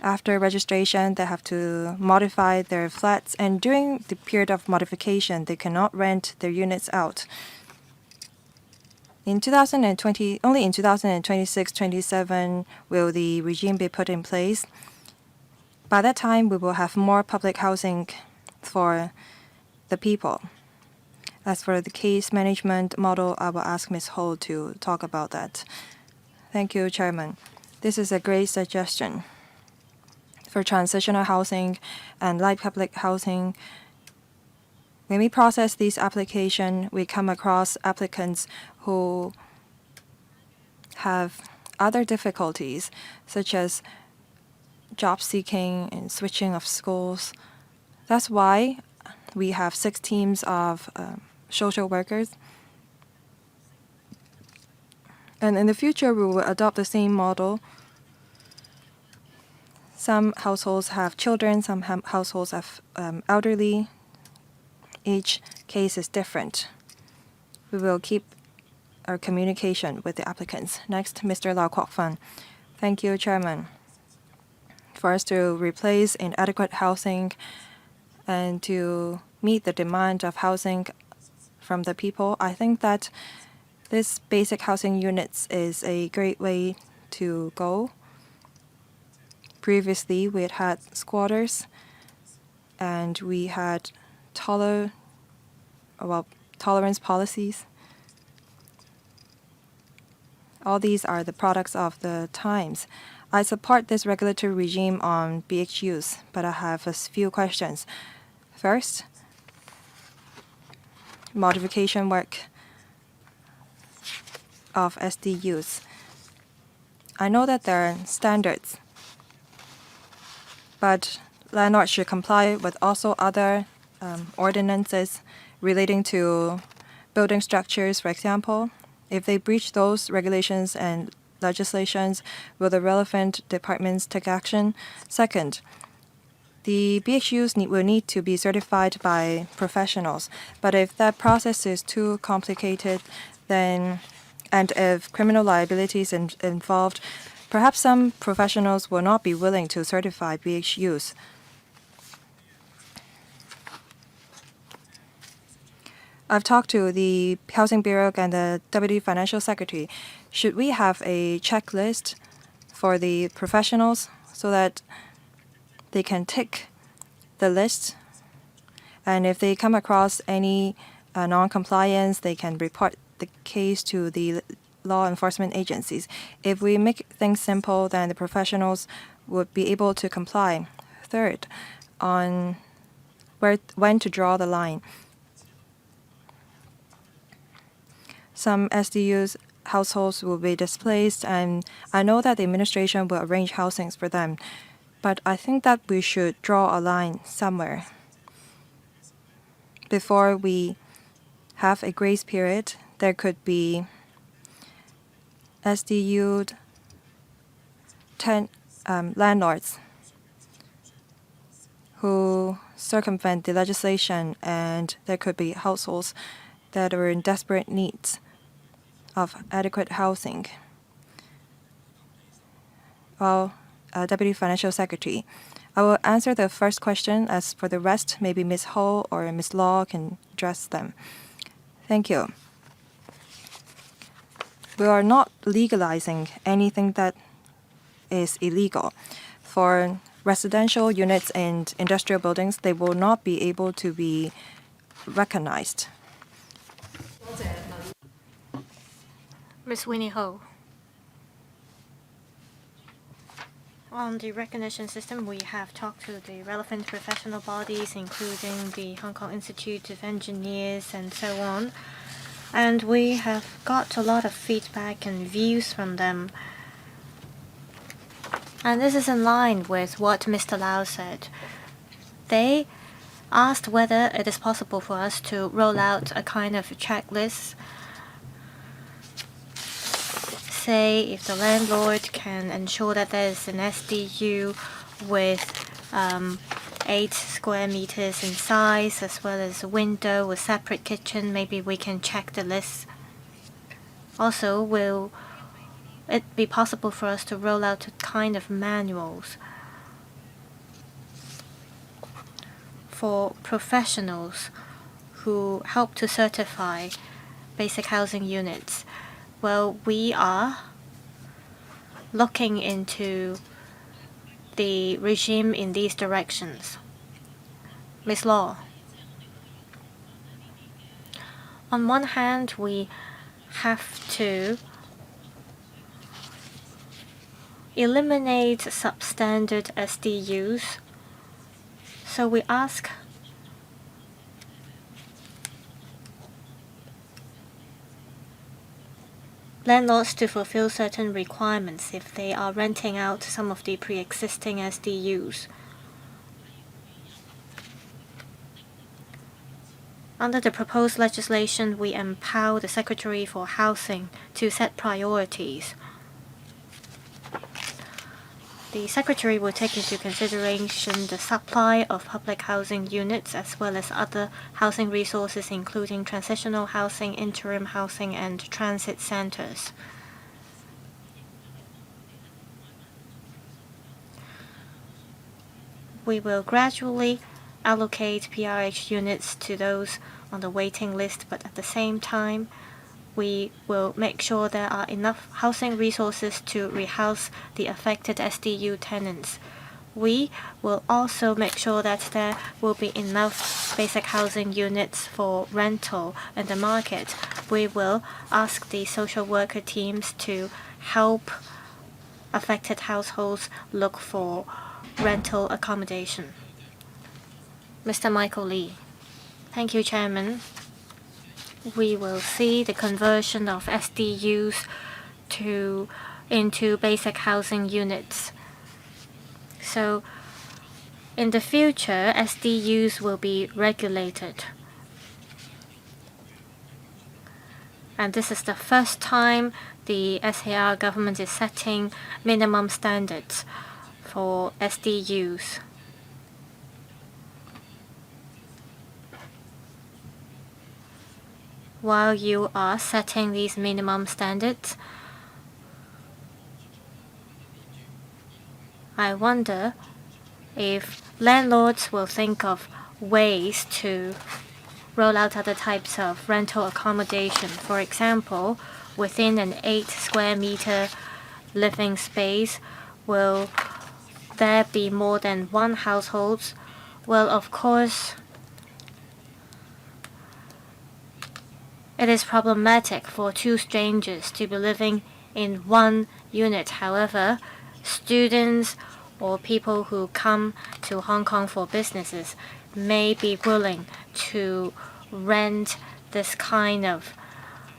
After registration, they have to modify their flats, and during the period of modification, they cannot rent their units out. Only in 2026-27 will the regime be put in place. By that time, we will have more public housing for the people. As for the case management model, I will ask Ms. Ho to talk about that. Thank you, Chairman. This is a great suggestion. For transitional housing and light public housing, when we process these applications, we come across applicants who have other difficulties, such as job seeking and switching of schools. That's why we have 6 teams of social workers. And in the future, we will adopt the same model. Some households have children, some households have elderly. Each case is different. We will keep our communication with the applicants. Next, Mr. Lau Kwok Fan. Thank you, Chairman. For us to replace inadequate housing and to meet the demand of housing from the people, I think that this basic housing units is a great way to go. Previously, we had squatters, and we had tolerance policies. All these are the products of the times. I support this regulatory regime on BHUs, but I have a few questions. First, modification work of SDUs. I know that there are standards, but landlords should comply with also other ordinances relating to building structures, for example. If they breach those regulations and legislations, will the relevant departments take action? Second, the BHUs will need to be certified by professionals. But if that process is too complicated, and if criminal liability is involved, perhaps some professionals will not be willing to certify BHUs. I've talked to the Housing Bureau and the Deputy Financial Secretary. Should we have a checklist for the professionals so that they can tick the list? And if they come across any non-compliance, they can report the case to the law enforcement agencies. If we make things simple, then the professionals would be able to comply. Third, on when to draw the line. Some SDUs households will be displaced, and I know that the administration will arrange housings for them. But I think that we should draw a line somewhere. Before we have a grace period, there could be SDU landlords who circumvent the legislation, and there could be households that are in desperate needs. of adequate housing. Well, Deputy Financial Secretary, I will answer the first question. As for the rest, maybe Ms. Ho or Ms. Law can address them. Thank you. We are not legalizing anything that is illegal. For residential units and industrial buildings, they will not be able to be recognized.
Ms. Winnie Ho. On the recognition system, we have talked to the relevant professional bodies, including the Hong Kong Institute of Engineers and so on. And we have got a lot of feedback and views from them. And this is in line with what Mr. Lau said. They asked whether it is possible for us to roll out a kind of checklist. Say if the landlord can ensure that there is an SDU with 8 square meters in size, as well as a window with separate kitchen, maybe we can check the list. Also, will it be possible for us to roll out a kind of manuals for professionals who help to certify basic housing units? Well, we are looking into the regime in these directions. Ms. Law. On one hand, we have to eliminate substandard SDUs. So we ask landlords to fulfill certain requirements if they are renting out some of the pre-existing SDUs. Under the proposed legislation, we empower the Secretary for Housing to set priorities. The Secretary will take into consideration the supply of public housing units as well as other housing resources, including transitional housing, interim housing, and transit centers. We will gradually allocate PRH units to those on the waiting list, but at the same time, we will make sure there are enough housing resources to rehouse the affected SDU tenants. We will also make sure that there will be enough basic housing units for rental in the market. We will ask the social worker teams to help affected households look for rental accommodation. Mr. Michael Lee. Thank you, Chairman. We will see the conversion of SDUs into basic housing units. So in the future, SDUs will be regulated. And this is the first time the SAR government is setting minimum standards for SDUs. While you are setting these minimum standards, I wonder if landlords will think of ways to roll out other types of rental accommodation. For example, within an 8 square meter living space, will there be more than one household? Well, of course, it is problematic for 2 strangers to be living in one unit. However, students or people who come to Hong Kong for businesses may be willing to rent this kind of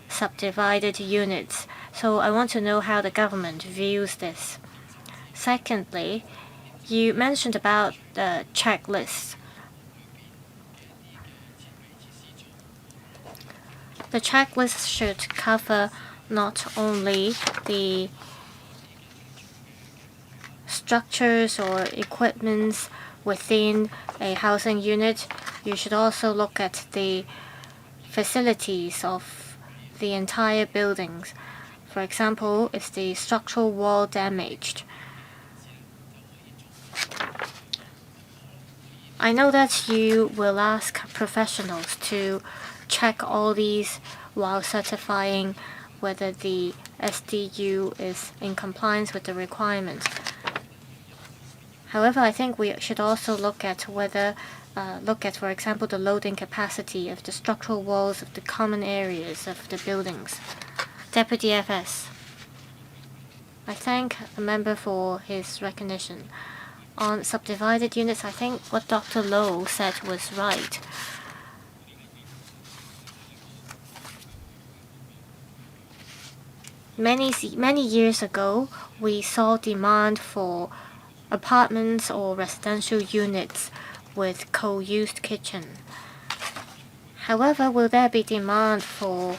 subdivided units. So I want to know how the government views this. Secondly, you mentioned about the checklist. The checklist should cover not only the structures or equipments within a housing unit. You should also look at the facilities of the entire buildings. For example, is the structural wall damaged? I know that you will ask professionals to check all these while certifying whether the SDU is in compliance with the requirements. However, I think we should also look at, for example, the loading capacity of the structural walls of the common areas of the buildings. Deputy FS. I thank the member for his recognition. On subdivided units, I think what Dr. Low said was right. Many years ago, we saw demand for apartments or residential units with co-used kitchen. However, will there be demand for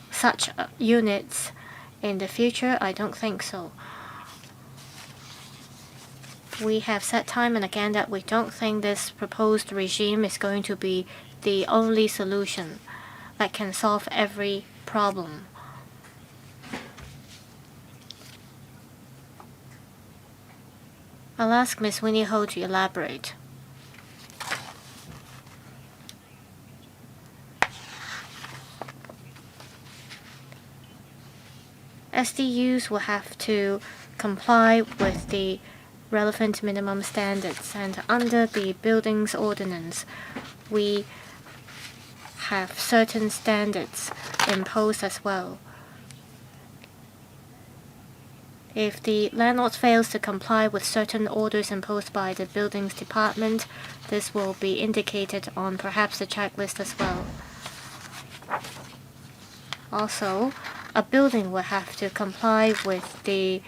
such units in the future? I don't think so. We have said time and again that we don't think this proposed regime is going to be the only solution that can solve every problem. I'll ask Ms. Winnie Ho to elaborate. SDUs will have to comply with the relevant minimum standards, and under the Buildings Ordinance, we have certain standards imposed as well. If the landlord fails to comply with certain orders imposed by the Buildings Department, this will be indicated on perhaps the checklist as well. Also, a building will have to comply with the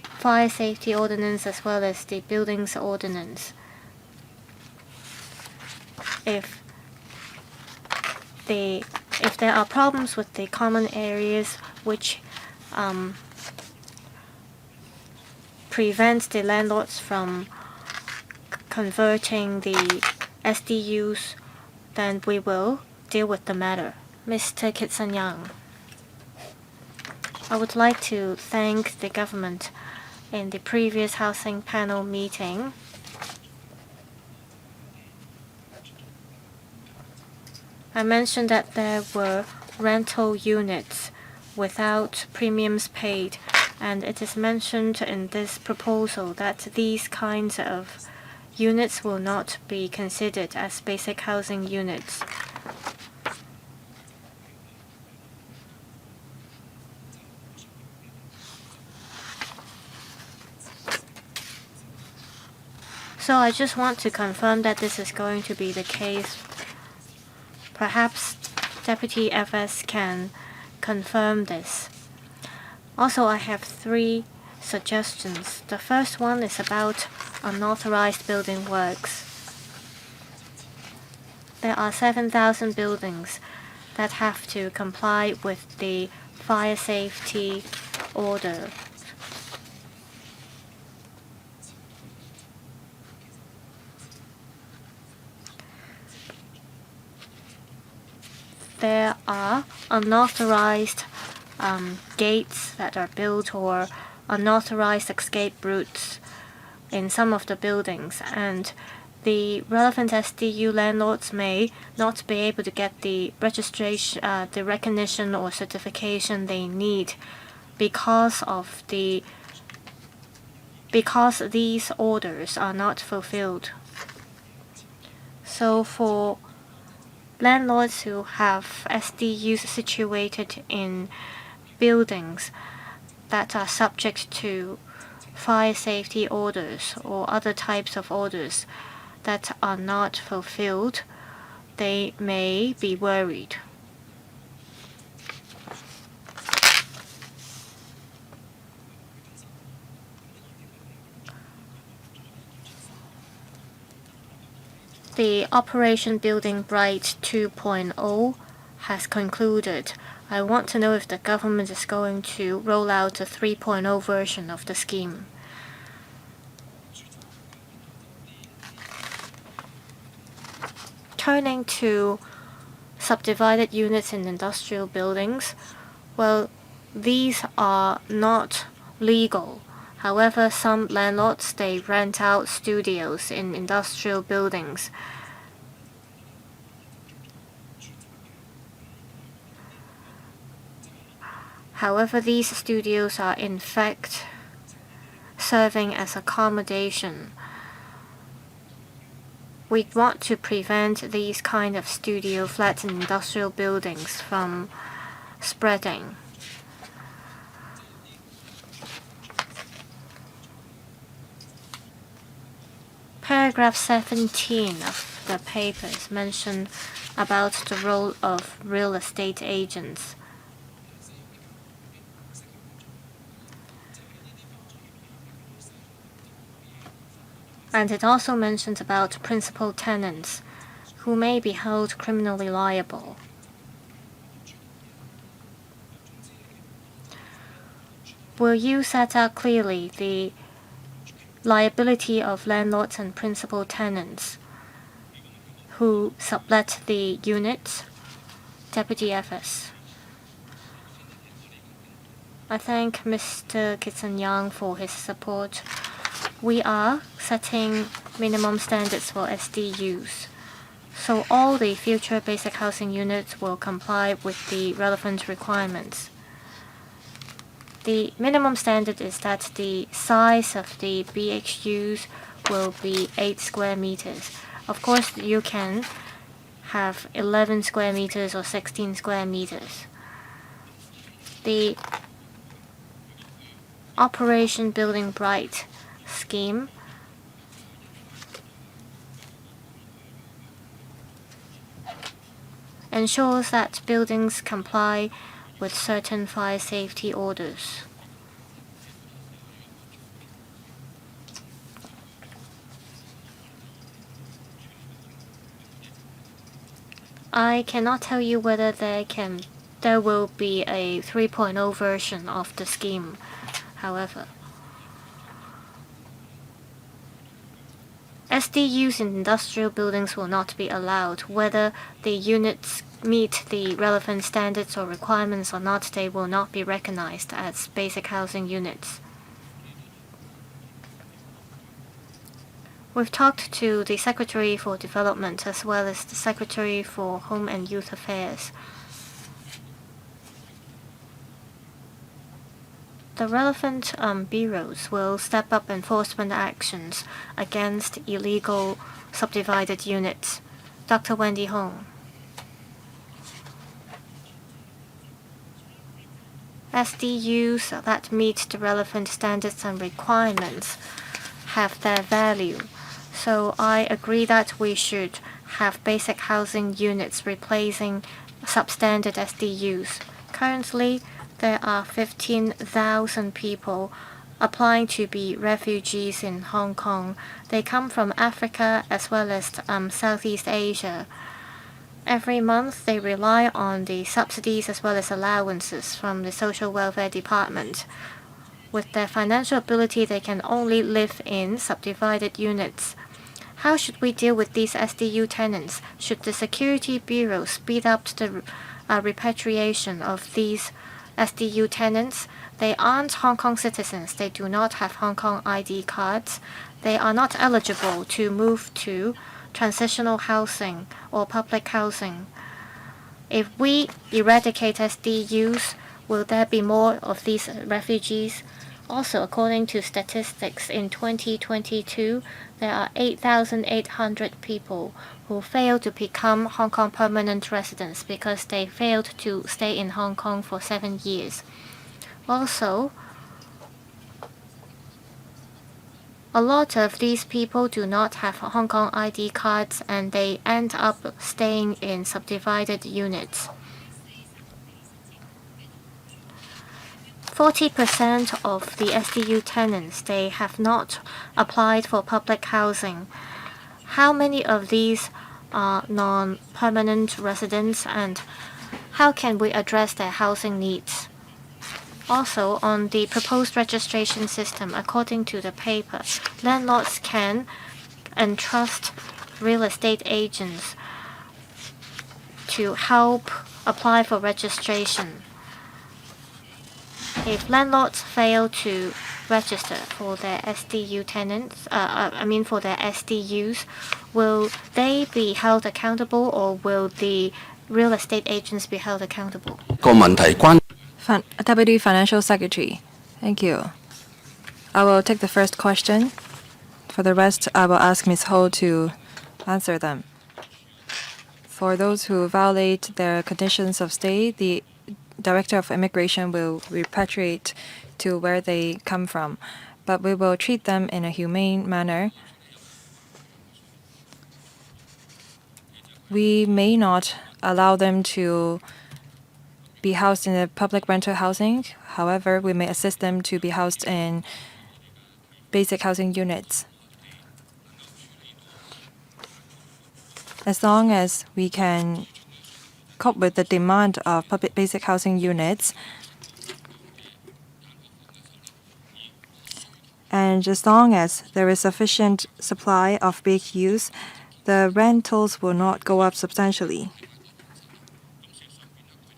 Fire Safety Ordinance as well as the Buildings Ordinance. If there are problems with the common areas which prevents the landlords from converting the SDUs, then we will deal with the matter. Mr. Kitson-Yang, I would like to thank the government. In the previous housing panel meeting, I mentioned that there were rental units without premiums paid, and it is mentioned in this proposal that these kinds of units will not be considered as basic housing units. So I just want to confirm that this is going to be the case. Perhaps Deputy FS can confirm this. Also, I have 3 suggestions. The first one is about unauthorized building works. There are 7,000 buildings that have to comply with the fire safety order. There are unauthorized gates that are built or unauthorized escape routes in some of the buildings, and the relevant SDU landlords may not be able to get the registration, the recognition or certification they need because these orders are not fulfilled. So for landlords who have SDUs situated in buildings that are subject to fire safety orders or other types of orders that are not fulfilled, they may be worried. The Operation Building Bright 2.0 has concluded. I want to know if the government is going to roll out a 3.0 version of the scheme. Turning to subdivided units in industrial buildings, well, these are not legal. However, some landlords, they rent out studios in industrial buildings. However, these studios are in fact serving as accommodation. We want to prevent these kind of studio flats in industrial buildings from spreading. Paragraph 17 of the papers mention about the role of real estate agents. And it also mentions about principal tenants who may be held criminally liable. Will you set out clearly the liability of landlords and principal tenants who sublet the units? Deputy FS. I thank Mr. Kitson-Yang for his support. We are setting minimum standards for SDUs, so all the future basic housing units will comply with the relevant requirements. The minimum standard is that the size of the BHUs will be 8 square meters. Of course, you can have 11 square meters or 16 square meters. The Operation Building Bright scheme ensures that buildings comply with certain fire safety orders. I cannot tell you whether there will be a 3.0 version of the scheme, however. SDUs in industrial buildings will not be allowed. Whether the units meet the relevant standards or requirements or not, they will not be recognized as basic housing units. We've talked to the Secretary for Development as well as the Secretary for Home and Youth Affairs. The relevant bureaus will step up enforcement actions against illegal subdivided units. Dr. Wendy Hong. SDUs that meet the relevant standards and requirements have their value, so I agree that we should have basic housing units replacing substandard SDUs. Currently, there are 15,000 people applying to be refugees in Hong Kong. They come from Africa as well as Southeast Asia. Every month, they rely on the subsidies as well as allowances from the Social Welfare Department. With their financial ability, they can only live in subdivided units. How should we deal with these SDU tenants? Should the Security Bureau speed up the repatriation of these SDU tenants? They aren't Hong Kong citizens. They do not have Hong Kong ID cards. They are not eligible to move to transitional housing or public housing. If we eradicate SDUs, will there be more of these refugees? Also, according to statistics, in 2022, there are 8,800 people who failed to become Hong Kong permanent residents because they failed to stay in Hong Kong for 7 years. Also, a lot of these people do not have Hong Kong ID cards and they end up staying in subdivided units. 40% of the SDU tenants, they have not applied for public housing. How many of these are non-permanent residents and how can we address their housing needs? Also, on the proposed registration system, according to the paper, landlords can entrust real estate agents to help apply for registration. If landlords fail to register for their SDU tenants, for their SDUs, will they be held accountable, or will the real estate agents be held accountable?
Deputy Financial Secretary, thank you. I will take the first question. For the rest, I will ask Ms. Ho to answer them. For those who violate their conditions of stay, the Director of Immigration will repatriate to where they come from, but we will treat them in a humane manner. We may not allow them to be housed in a public rental housing. However, we may assist them to be housed in basic housing units. As long as we can cope with the demand of public basic housing units, and as long as there is sufficient supply of BHUs, the rentals will not go up substantially.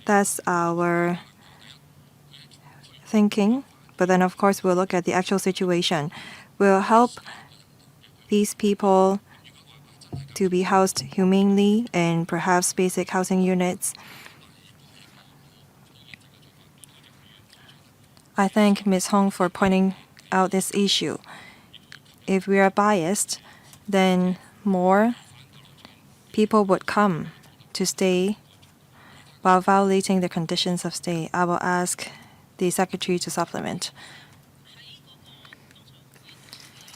That's our thinking. But then, of course, we'll look at the actual situation. We'll help these people to be housed humanely in perhaps basic housing units. I thank Ms. Hong for pointing out this issue. If we are biased, then more people would come to stay while violating the conditions of stay. I will ask the Secretary to supplement.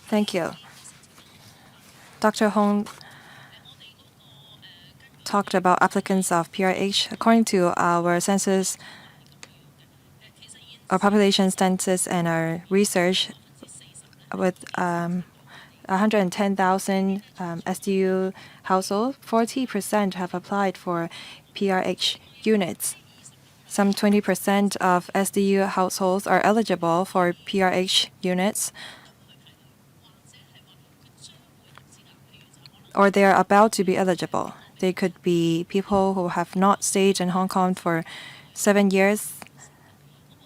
Thank you. Dr. Hong talked about applicants of PRH. According to our census, our population census and our research, with 110,000 SDU households, 40% have applied for PRH units. Some 20% of SDU households are eligible for PRH units, or they are about to be eligible. They could be people who have not stayed in Hong Kong for 7 years,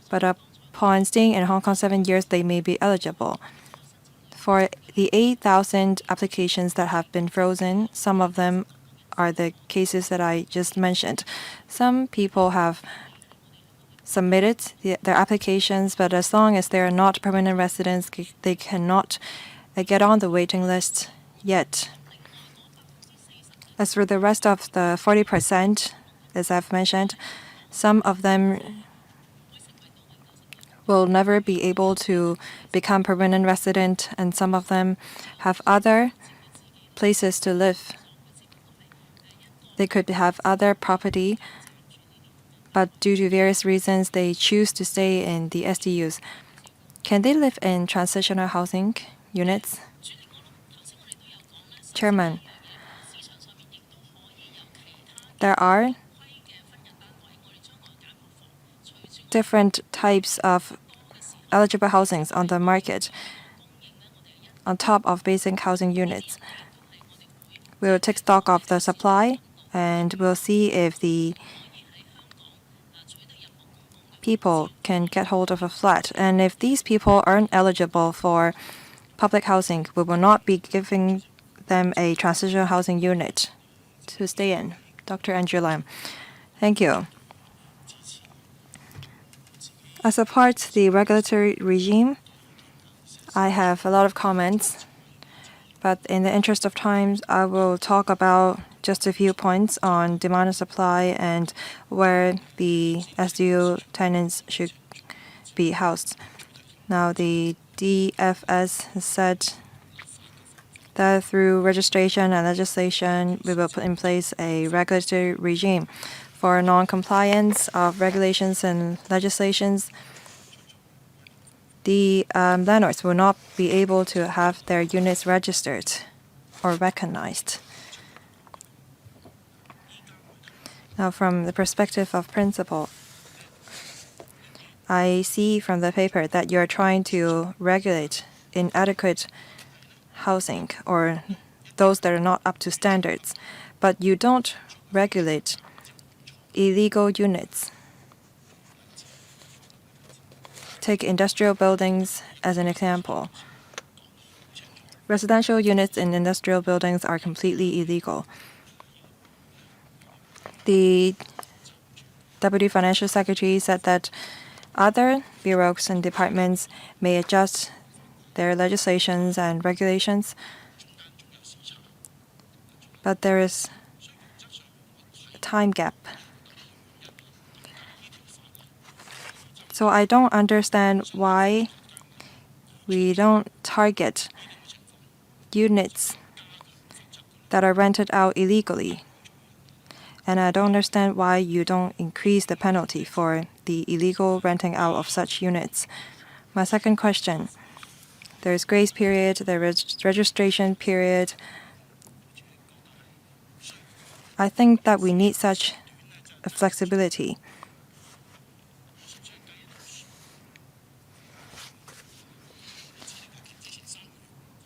but upon staying in Hong Kong 7 years, they may be eligible. For the 8,000 applications that have been frozen, some of them are the cases that I just mentioned. Some people have submitted their applications, but as long as they are not permanent residents, they cannot get on the waiting list yet. As for the rest of the 40%, as I've mentioned, some of them will never be able to become permanent resident, and some of them have other places to live. They could have other property, but due to various reasons, they choose to stay in the SDUs. Can they live in transitional housing units? Chairman, there are different types of eligible housings on the market on top of basic housing units. We'll take stock of the supply, and we'll see if the people can get hold of a flat. And if these people aren't eligible for public housing, we will not be giving them a transitional housing unit to stay in. Dr. Andrew Lam. Thank you. I support the regulatory regime. I have a lot of comments, but in the interest of time, I will talk about just a few points on demand and supply and where the SDU tenants should be housed. Now, the DFS said that through registration and legislation, we will put in place a regulatory regime for non-compliance of regulations and legislations. The landlords will not be able to have their units registered or recognized. Now, from the perspective of principle, I see from the paper that you're trying to regulate inadequate housing or those that are not up to standards, but you don't regulate illegal units. Take industrial buildings as an example. Residential units in industrial buildings are completely illegal. The Deputy Financial Secretary said that other bureaus and departments may adjust their legislations and regulations, but there is a time gap. So I don't understand why we don't target units that are rented out illegally. And I don't understand why you don't increase the penalty for the illegal renting out of such units. My second question, there's grace period, there is registration period. I think that we need such a flexibility.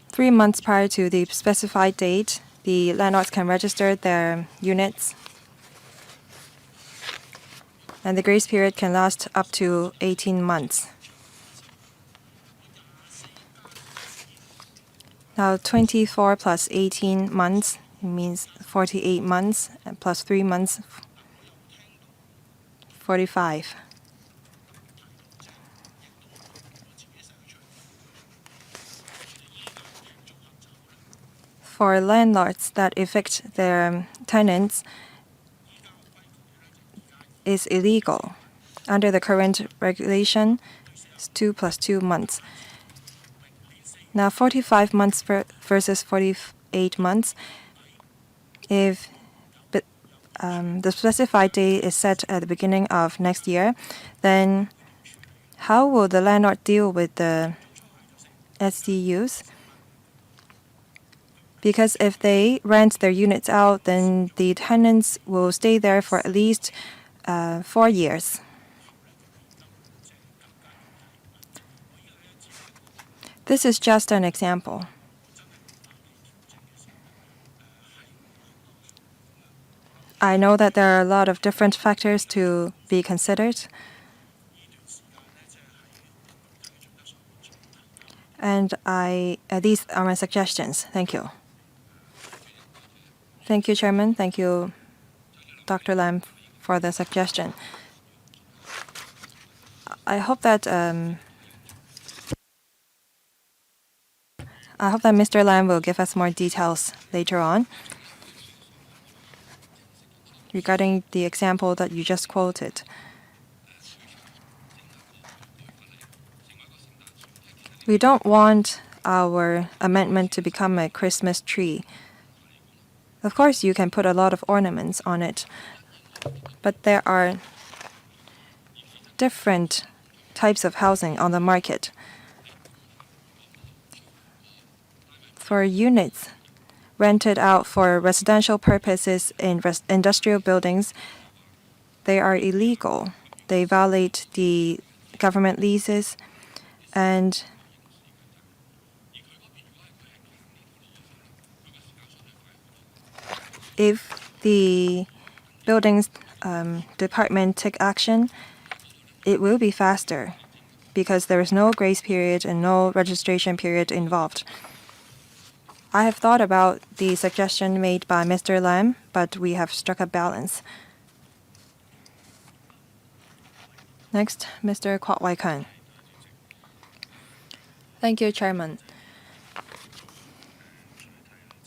Three months prior to the specified date, the landlords can register their units, and the grace period can last up to 18 months. Now, 24 plus 18 months means 48 months, and plus 3 months, 45. For landlords that evict their tenants is illegal. Under the current regulation, it's 2 plus 2 months. Now, 45 months versus 48 months. If the specified date is set at the beginning of next year, then how will the landlord deal with the SDUs? Because if they rent their units out, then the tenants will stay there for at least 4 years. This is just an example. I know that there are a lot of different factors to be considered. And these are my suggestions. Thank you. Thank you, Chairman. Thank you, Dr. Lam, for the suggestion. I hope that Mr. Lam will give us more details later on regarding the example that you just quoted. We don't want our amendment to become a Christmas tree. Of course, you can put a lot of ornaments on it, but there are different types of housing on the market. For units rented out for residential purposes in industrial buildings, they are illegal. They violate the government leases, and if the buildings department take action, it will be faster because there is no grace period and no registration period involved. I have thought about the suggestion made by Mr. Lam, but we have struck a balance. Next, Mr. Kwok Wai-kun. Thank you, Chairman.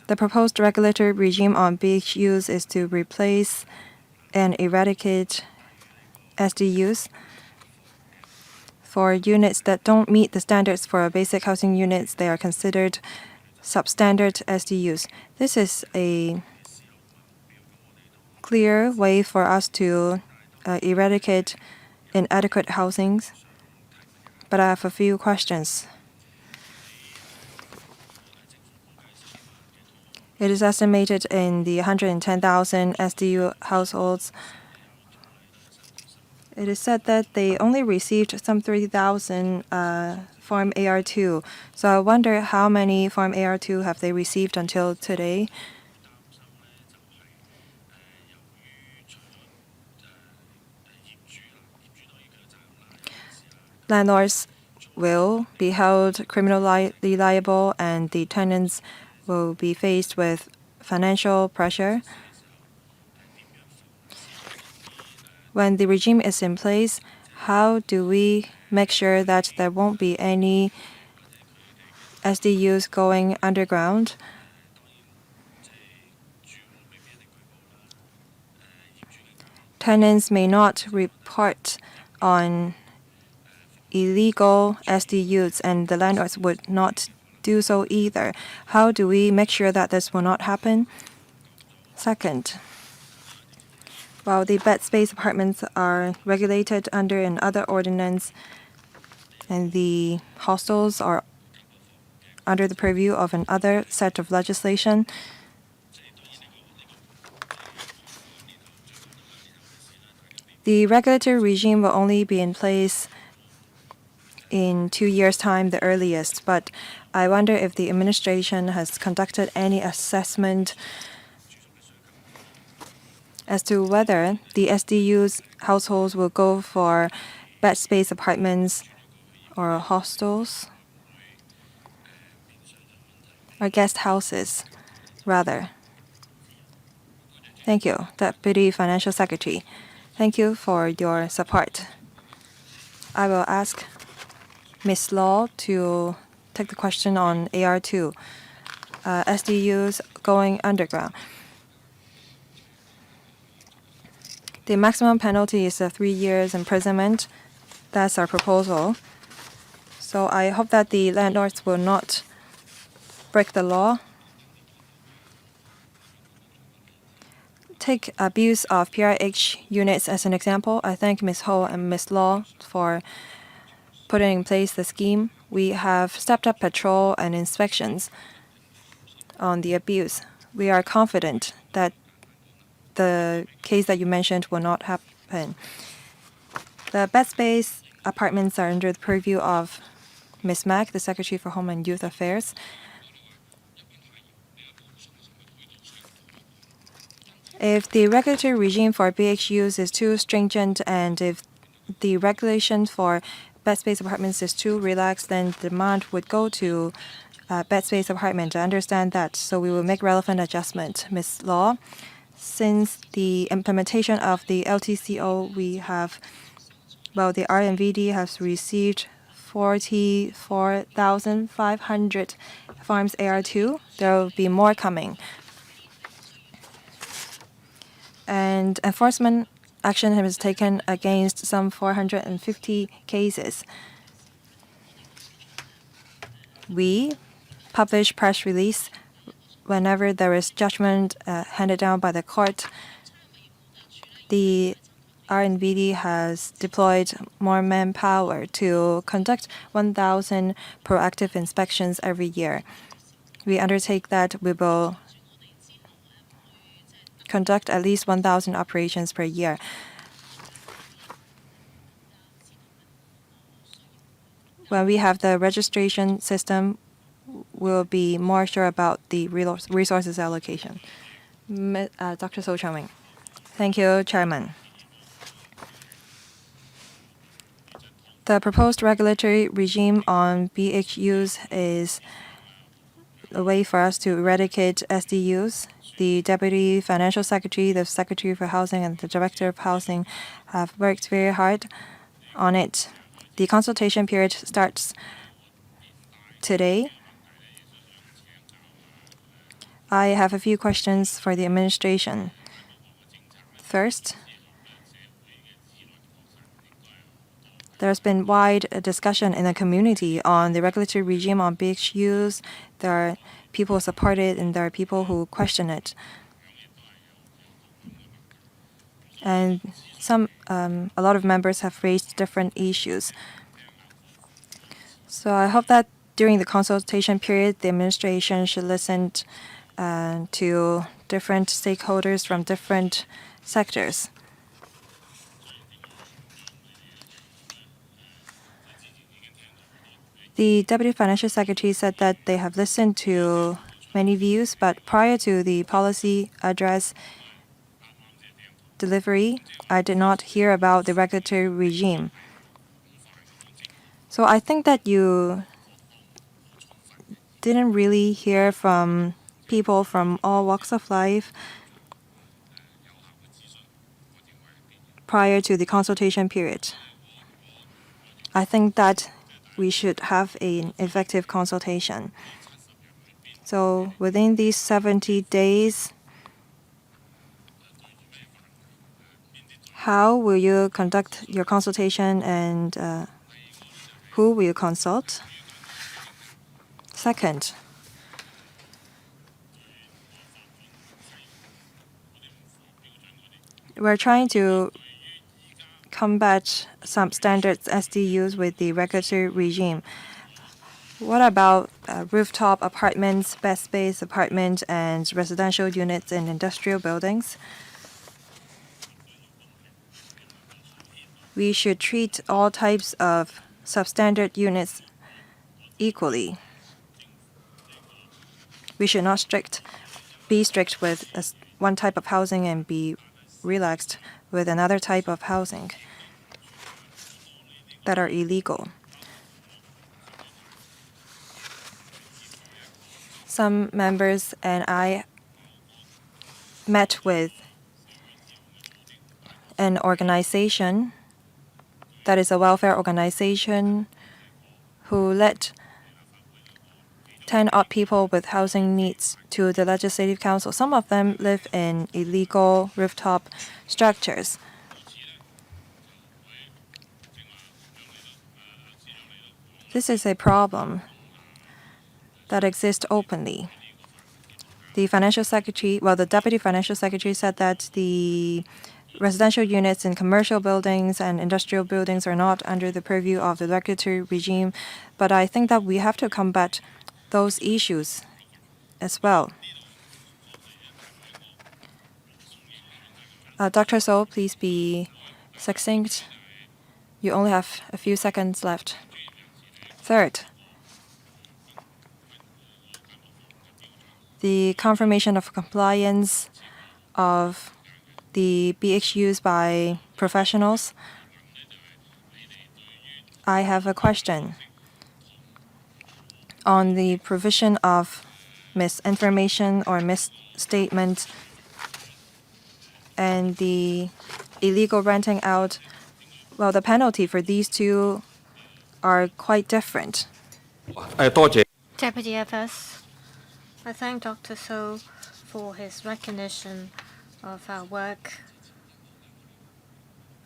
The proposed regulatory regime on beach use is to replace and eradicate SDUs. For units that don't meet the standards for basic housing units, they are considered substandard SDUs. This is a clear way for us to eradicate inadequate housings, but I have a few questions. It is estimated in the 110,000 SDU households. It is said that they only received some 30,000 Form AR2. So I wonder how many Form AR2 have they received until today. landlords will be held criminally liable and the tenants will be faced with financial pressure. When the regime is in place, how do we make sure that there won't be any SDUs going underground? Tenants may not report on illegal SDUs and the landlords would not do so either. How do we make sure that this will not happen? Second, while the bed space apartments are regulated under another ordinance and the hostels are under the purview of another set of legislation, the regulatory regime will only be in place in 2 years' time, the earliest. But I wonder if the administration has conducted any assessment as to whether the SDU's households will go for bed space apartments or hostels or guest houses, rather. Thank you, Deputy Financial Secretary. Thank you for your support. I will ask Ms. Law to take the question on AR2, SDUs going underground. The maximum penalty is 3 years imprisonment. That's our proposal. So I hope that the landlords will not break the law. Take abuse of PRH units as an example. I thank Ms. Ho and Ms. Law for putting in place the scheme. We have stepped up patrol and inspections on the abuse. We are confident that the case that you mentioned will not happen. The bed space apartments are under the purview of Ms. Mack, the Secretary for Home and Youth Affairs. If the regulatory regime for BHUs is too stringent and if the regulation for bed space apartments is too relaxed, then demand would go to bed space apartment. I understand that, so we will make relevant adjustment. Ms. Law, since the implementation of the LTCO, the RMVD has received 44,500 farms AR2. There will be more coming. And enforcement action has taken against some 450 cases. We publish press release whenever there is judgment handed down by the court. The RNVD has deployed more manpower to conduct 1,000 proactive inspections every year. We undertake that we will conduct at least 1,000 operations per year. When we have the registration system, we'll be more sure about the resources allocation. Dr. So Chang-Wing. Thank you, Chairman. The proposed regulatory regime on BHUs is a way for us to eradicate SDUs. The Deputy Financial Secretary, the Secretary for Housing, and the Director of Housing have worked very hard on it. The consultation period starts today. I have a few questions for the administration. First, there's been wide discussion in the community on the regulatory regime on BHUs. There are people who support it and there are people who question it. And a lot of members have raised different issues. So I hope that during the consultation period, the administration should listen to different stakeholders from different sectors. The Deputy Financial Secretary said that they have listened to many views, but prior to the policy address delivery, I did not hear about the regulatory regime. So I think that you didn't really hear from people from all walks of life prior to the consultation period. I think that we should have an effective consultation. So within these 70 days, how will you conduct your consultation and who will you consult? Second, we're trying to combat some standards SDUs with the regulatory regime. What about rooftop apartments, bed space apartments, and residential units in industrial buildings? We should treat all types of substandard units equally. We should not be strict with one type of housing and be relaxed with another type of housing that are illegal. Some members and I met with an organization that is a welfare organization who led 10 odd people with housing needs to the Legislative Council. Some of them live in illegal rooftop structures. This is a problem that exists openly. The Deputy Financial Secretary said that the residential units in commercial buildings and industrial buildings are not under the purview of the regulatory regime, but I think that we have to combat those issues as well. Dr. So, please be succinct. You only have a few seconds left. Third, the confirmation of compliance of the BHUs by professionals. I have a question on the provision of misinformation or misstatement and the illegal renting out. Well, the penalty for these two are quite different.
Deputy FS, I thank Dr. So for his recognition of our work.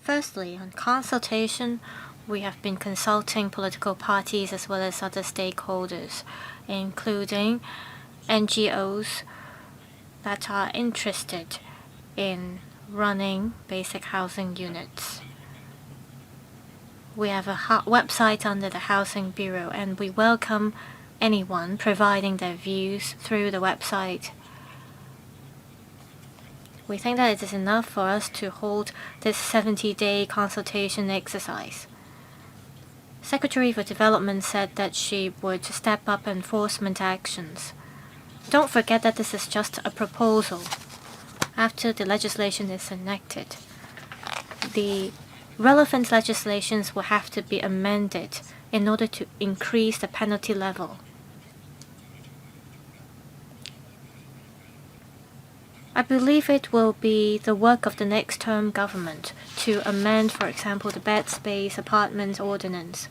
Firstly, on consultation, we have been consulting political parties as well as other stakeholders, including NGOs that are interested in running basic housing units. We have a website under the Housing Bureau, and we welcome anyone providing their views through the website. We think that it is enough for us to hold this 70-day consultation exercise. Secretary for Development said that she would step up enforcement actions. Don't forget that this is just a proposal. After the legislation is enacted, the relevant legislations will have to be amended in order to increase the penalty level. I believe it will be the work of the next term government to amend, for example, the bed space apartment ordinance.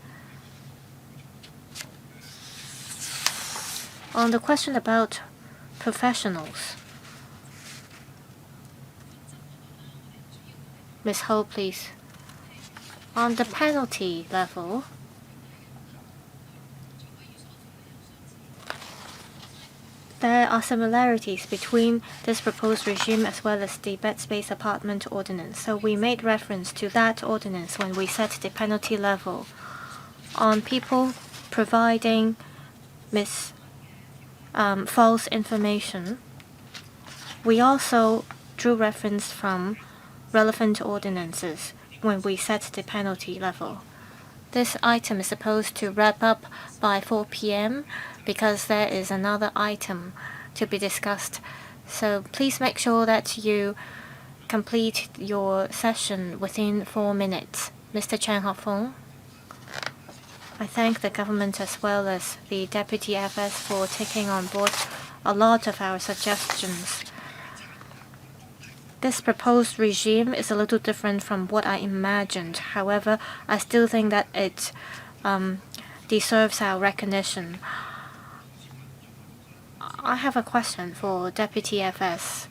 On the question about professionals, Ms. Ho, please. On the penalty level, there are similarities between this proposed regime as well as the bed space apartment ordinance. So we made reference to that ordinance when we set the penalty level. On people providing false information, we also drew reference from relevant ordinances when we set the penalty level. This item is supposed to wrap up by 4 p.m. because there is another item to be discussed. So please make sure that you complete your session within 4 minutes. Mr. Chen Hofeng. I thank the government as well as the Deputy FS for taking on board a lot of our suggestions. This proposed regime is a little different from what I imagined. However, I still think that it deserves our recognition. I have a question for Deputy FS.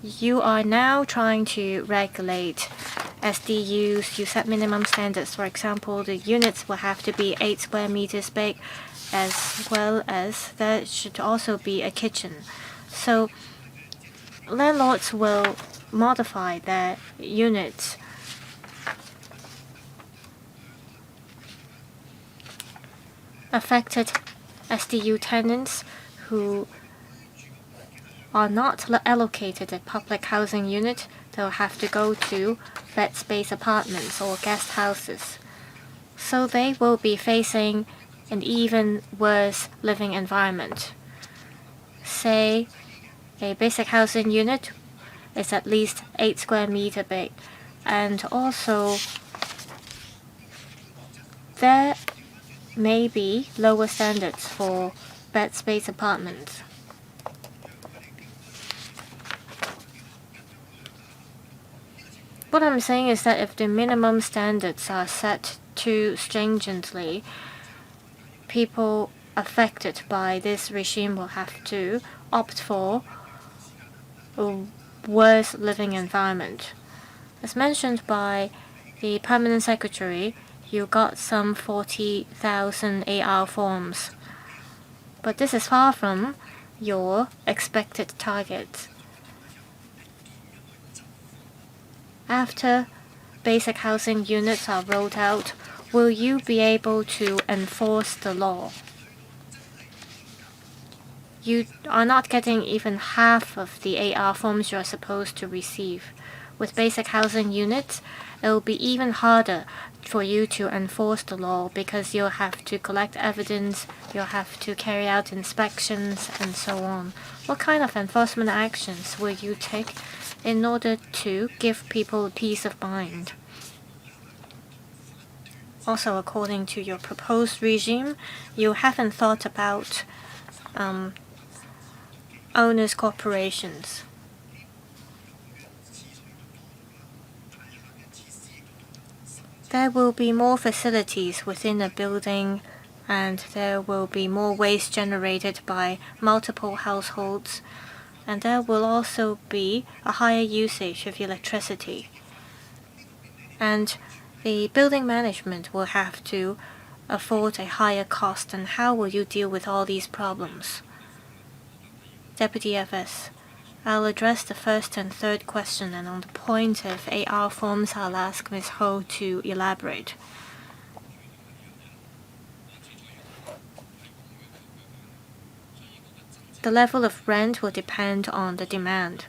You are now trying to regulate SDUs. You set minimum standards. For example, the units will have to be 8 square meters big, as well as there should also be a kitchen. So landlords will modify their units. Affected SDU tenants who are not allocated a public housing unit, they'll have to go to bed space apartments or guest houses. So they will be facing an even worse living environment. Say a basic housing unit is at least 8 square meter big, and also there may be lower standards for bed space apartments. What I'm saying is that if the minimum standards are set too stringently, people affected by this regime will have to opt for a worse living environment. As mentioned by the Permanent Secretary, you got some 40,000 AR forms. But this is far from your expected target. After basic housing units are rolled out, will you be able to enforce the law? You are not getting even half of the AR forms you're supposed to receive. With basic housing units, it will be even harder for you to enforce the law because you'll have to collect evidence, you'll have to carry out inspections, and so on. What kind of enforcement actions will you take in order to give people peace of mind? Also, according to your proposed regime, you haven't thought about owners' corporations. There will be more facilities within a building, and there will be more waste generated by multiple households, and there will also be a higher usage of electricity. And the building management will have to afford a higher cost, and how will you deal with all these problems? Deputy FS, I'll address the first and third question, and on the point of AR forms, I'll ask Ms. Ho to elaborate. The level of rent will depend on the demand.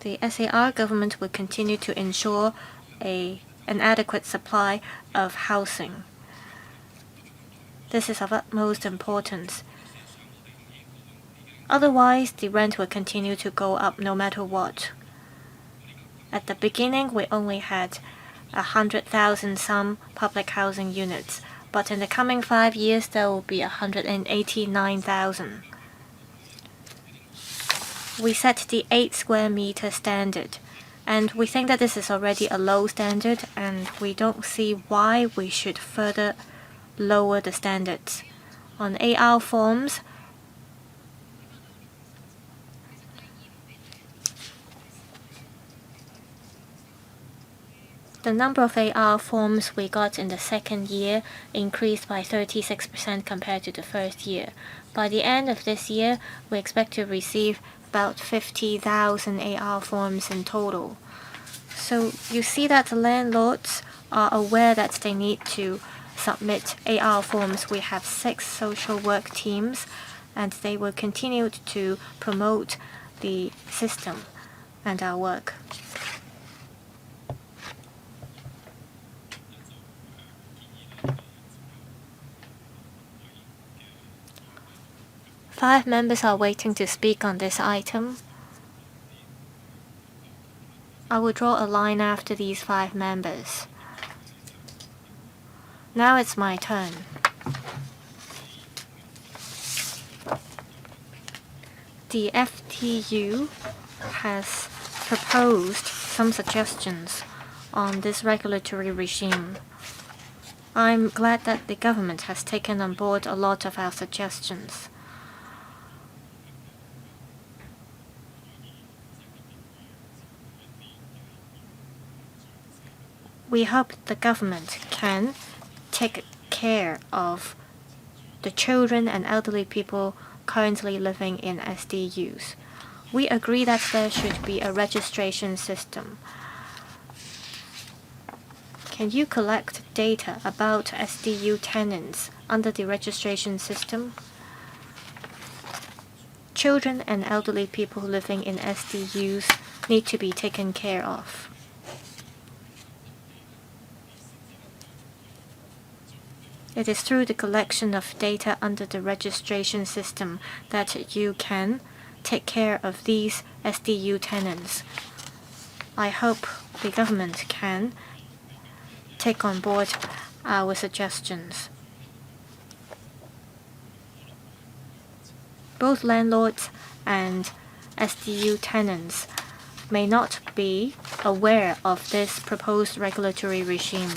The SAR government will continue to ensure an adequate supply of housing. This is of utmost importance. Otherwise, the rent will continue to go up no matter what. At the beginning, we only had 100,000 some public housing units, but in the coming 5 years, there will be 189,000. We set the 8 square meter standard, and we think that this is already a low standard, and we don't see why we should further lower the standards. On AR forms, the number of AR forms we got in the second year increased by 36% compared to the first year. By the end of this year, we expect to receive about 50,000 AR forms in total. So you see that the landlords are aware that they need to submit AR forms. We have 6 social work teams, and they will continue to promote the system and our work. Five members are waiting to speak on this item. I will draw a line after these 5 members. Now it's my turn. The FTU has proposed some suggestions on this regulatory regime. I'm glad that the government has taken on board a lot of our suggestions. We hope the government can take care of the children and elderly people currently living in SDUs. We agree that there should be a registration system. Can you collect data about SDU tenants under the registration system? Children and elderly people living in SDUs need to be taken care of. It is through the collection of data under the registration system that you can take care of these SDU tenants. I hope the government can take on board our suggestions. Both landlords and SDU tenants may not be aware of this proposed regulatory regime.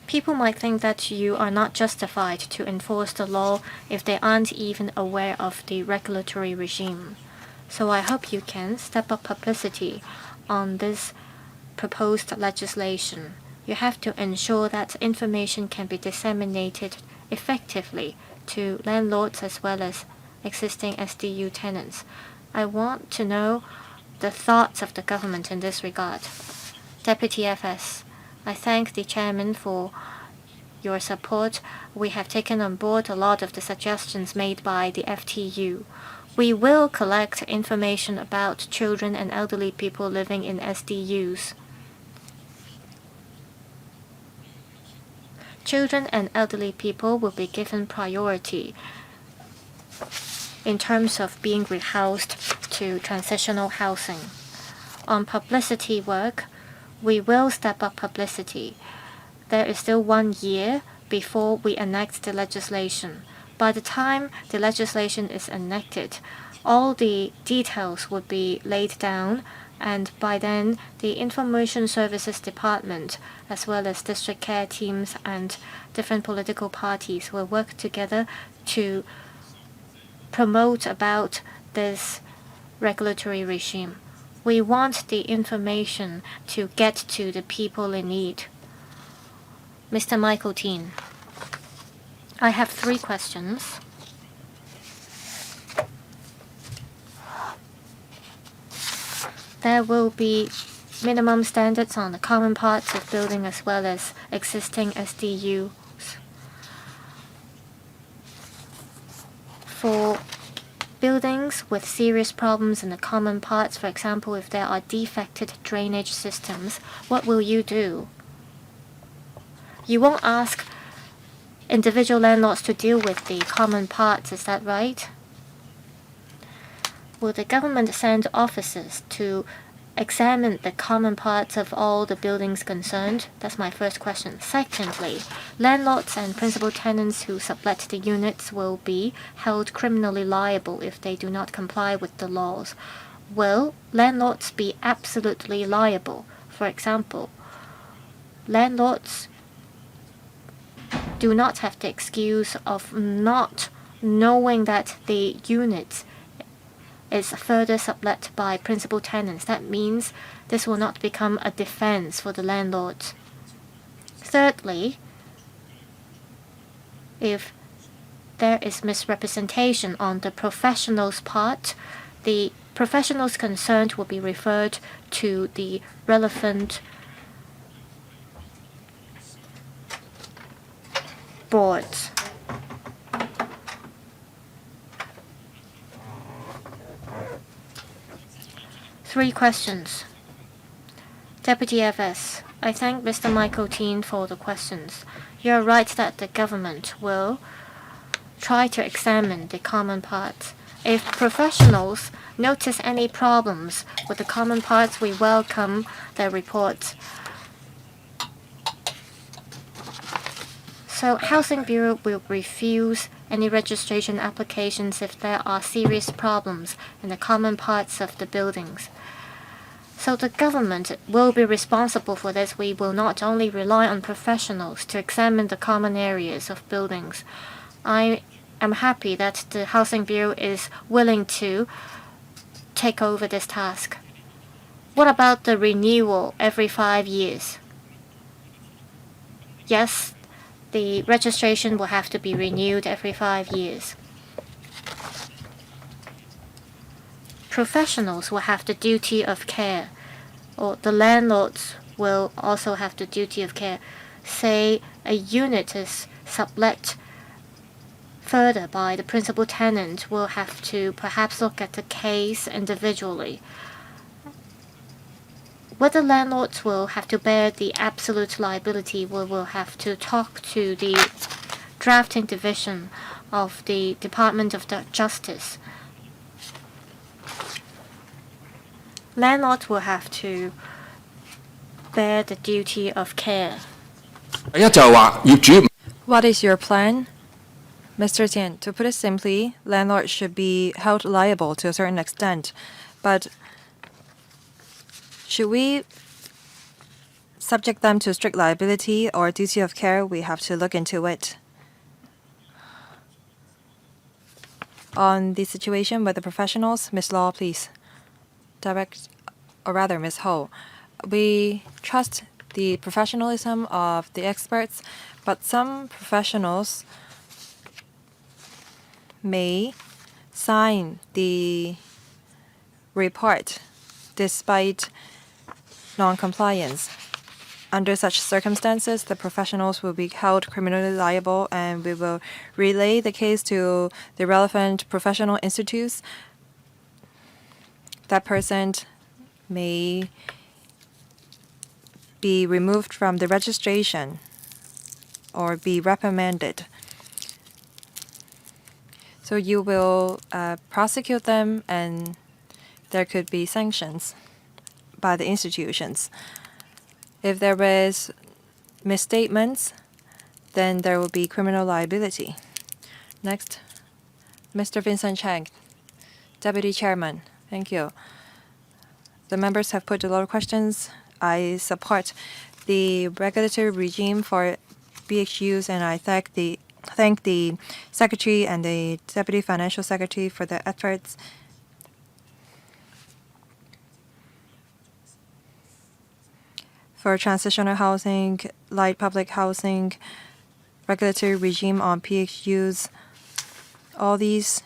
People might think that you are not justified to enforce the law if they aren't even aware of the regulatory regime. So I hope you can step up publicity on this proposed legislation. You have to ensure that information can be disseminated effectively to landlords as well as existing SDU tenants. I want to know the thoughts of the government in this regard. Deputy FS, I thank the chairman for your support. We have taken on board a lot of the suggestions made by the FTU. We will collect information about children and elderly people living in SDUs. Children and elderly people will be given priority in terms of being rehoused to transitional housing. On publicity work, we will step up publicity. There is still 1 year before we enact the legislation. By the time the legislation is enacted, all the details would be laid down, and by then the Information Services Department, as well as district care teams and different political parties, will work together to promote about this regulatory regime. We want the information to get to the people in need. Mr. Michael Teen, I have 3 questions. There will be minimum standards on the common parts of building as well as existing SDUs. For buildings with serious problems in the common parts, for example, if there are defected drainage systems, what will you do? You won't ask individual landlords to deal with the common parts, is that right? Will the government send officers to examine the common parts of all the buildings concerned? That's my first question. Secondly, landlords and principal tenants who sublet the units will be held criminally liable if they do not comply with the laws. Will landlords be absolutely liable? For example, landlords do not have the excuse of not knowing that the unit is further sublet by principal tenants. That means this will not become a defense for the landlords. Thirdly, if there is misrepresentation on the professionals' part, the professionals concerned will be referred to the relevant boards. Three questions. Deputy FS, I thank Mr. Michael Teen for the questions. You are right that the government will try to examine the common parts. If professionals notice any problems with the common parts, we welcome their reports. So Housing Bureau will refuse any registration applications if there are serious problems in the common parts of the buildings. So the government will be responsible for this. We will not only rely on professionals to examine the common areas of buildings. I am happy that the Housing Bureau is willing to take over this task. What about the renewal every 5 years? Yes, the registration will have to be renewed every 5 years. Professionals will have the duty of care, or the landlords will also have the duty of care. Say a unit is sublet further by the principal tenant, will have to perhaps look at the case individually. Whether landlords will have to bear the absolute liability, we will have to talk to the drafting division of the Department of Justice. Landlords will have to bear the duty of care.
What is your plan? Mr. Tian, to put it simply, landlords should be held liable to a certain extent, but should we subject them to strict liability or duty of care? We have to look into it. On the situation with the professionals, Ms. Law, please. Ms. Ho. We trust the professionalism of the experts, but some professionals may sign the report despite non-compliance. Under such circumstances, the professionals will be held criminally liable, and we will relay the case to the relevant professional institutes. That person may be removed from the registration or be reprimanded. So you will prosecute them, and there could be sanctions by the institutions. If there is misstatements, then there will be criminal liability. Next, Mr. Vincent Chang, Deputy Chairman. Thank you. The members have put a lot of questions. I support the regulatory regime for BHUs, and I thank the Secretary and the Deputy Financial Secretary for their efforts. For transitional housing, light public housing, regulatory regime on PHUs, all these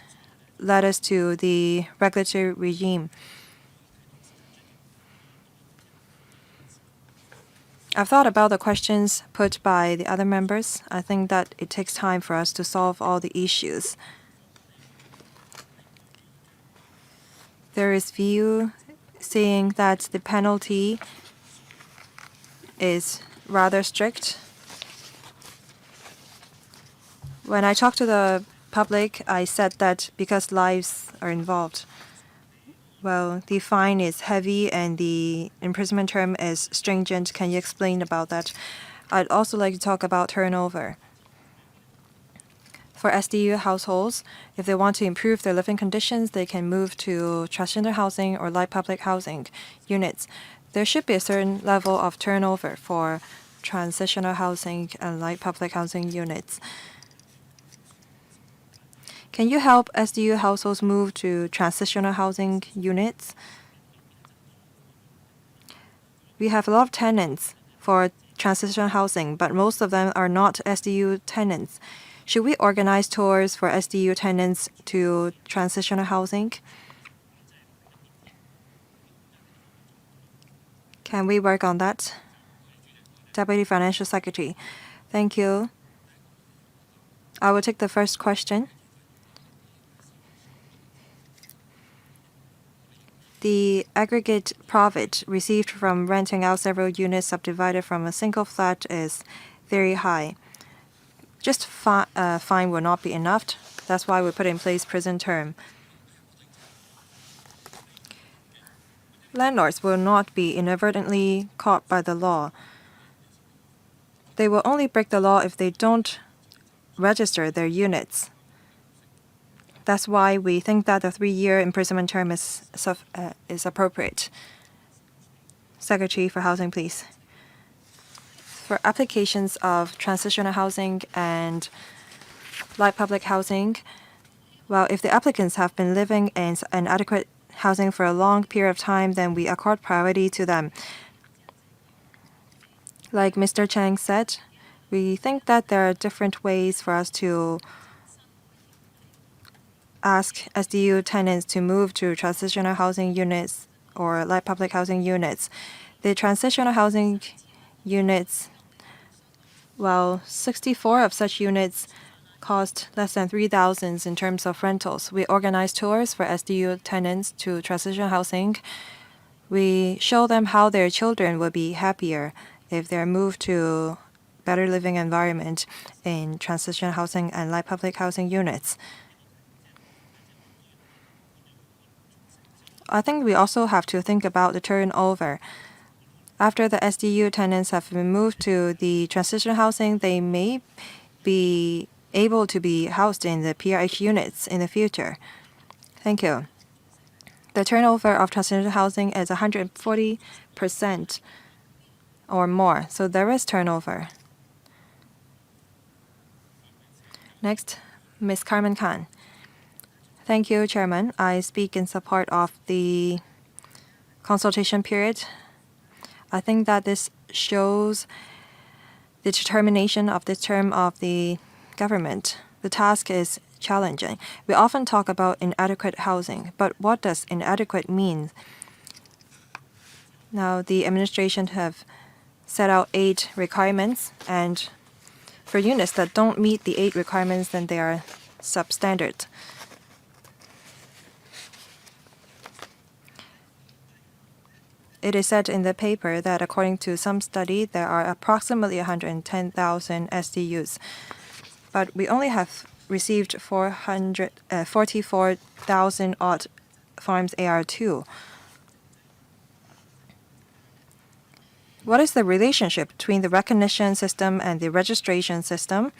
led us to the regulatory regime. I've thought about the questions put by the other members. I think that it takes time for us to solve all the issues. There is view saying that the penalty is rather strict. When I talked to the public, I said that because lives are involved, well, the fine is heavy and the imprisonment term is stringent. Can you explain about that? I'd also like to talk about turnover. For SDU households, if they want to improve their living conditions, they can move to transitional housing or light public housing units. There should be a certain level of turnover for transitional housing and light public housing units. Can you help SDU households move to transitional housing units? We have a lot of tenants for transitional housing, but most of them are not SDU tenants. Should we organize tours for SDU tenants to transitional housing? Can we work on that? Deputy Financial Secretary. Thank you. I will take the first question. The aggregate profit received from renting out several units subdivided from a single flat is very high. Just fine will not be enough. That's why we put in place prison term. landlords will not be inadvertently caught by the law. They will only break the law if they don't register their units. That's why we think that the 3-year imprisonment term is appropriate. Secretary for Housing, please. For applications of transitional housing and light public housing, well, if the applicants have been living in inadequate housing for a long period of time, then we accord priority to them. Like Mr. Chang said, we think that there are different ways for us to ask SDU tenants to move to transitional housing units or light public housing units. The transitional housing units, well, 64 of such units cost less than 3,000 in terms of rentals. We organize tours for SDU tenants to transitional housing. We show them how their children will be happier if they're moved to better living environment in transitional housing and light public housing units. I think we also have to think about the turnover. After the SDU tenants have been moved to the transitional housing, they may be able to be housed in the PRH units in the future. Thank you. The turnover of transitional housing is 140% or more, so there is turnover. Next, Ms. Carmen Khan. Thank you, Chairman. I speak in support of the consultation period. I think that this shows the determination of this term of the government. The task is challenging. We often talk about inadequate housing, but what does inadequate mean? Now, the administration have set out 8 requirements, and for units that don't meet the 8 requirements, then they are substandard. It is said in the paper that according to some study, there are approximately 110,000 SDUs, but we only have received 44,000 odd Forms AR2. What is the relationship between the recognition system and the registration system?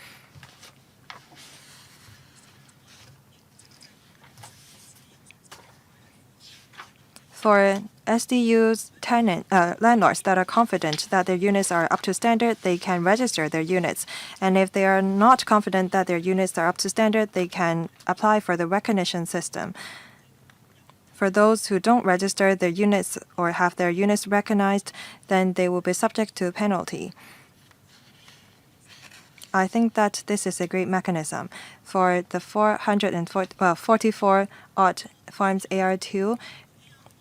For SDU's landlords that are confident that their units are up to standard, they can register their units. And if they are not confident that their units are up to standard, they can apply for the recognition system. For those who don't register their units or have their units recognized, then they will be subject to a penalty. I think that this is a great mechanism. For the 44 odd Forms AR2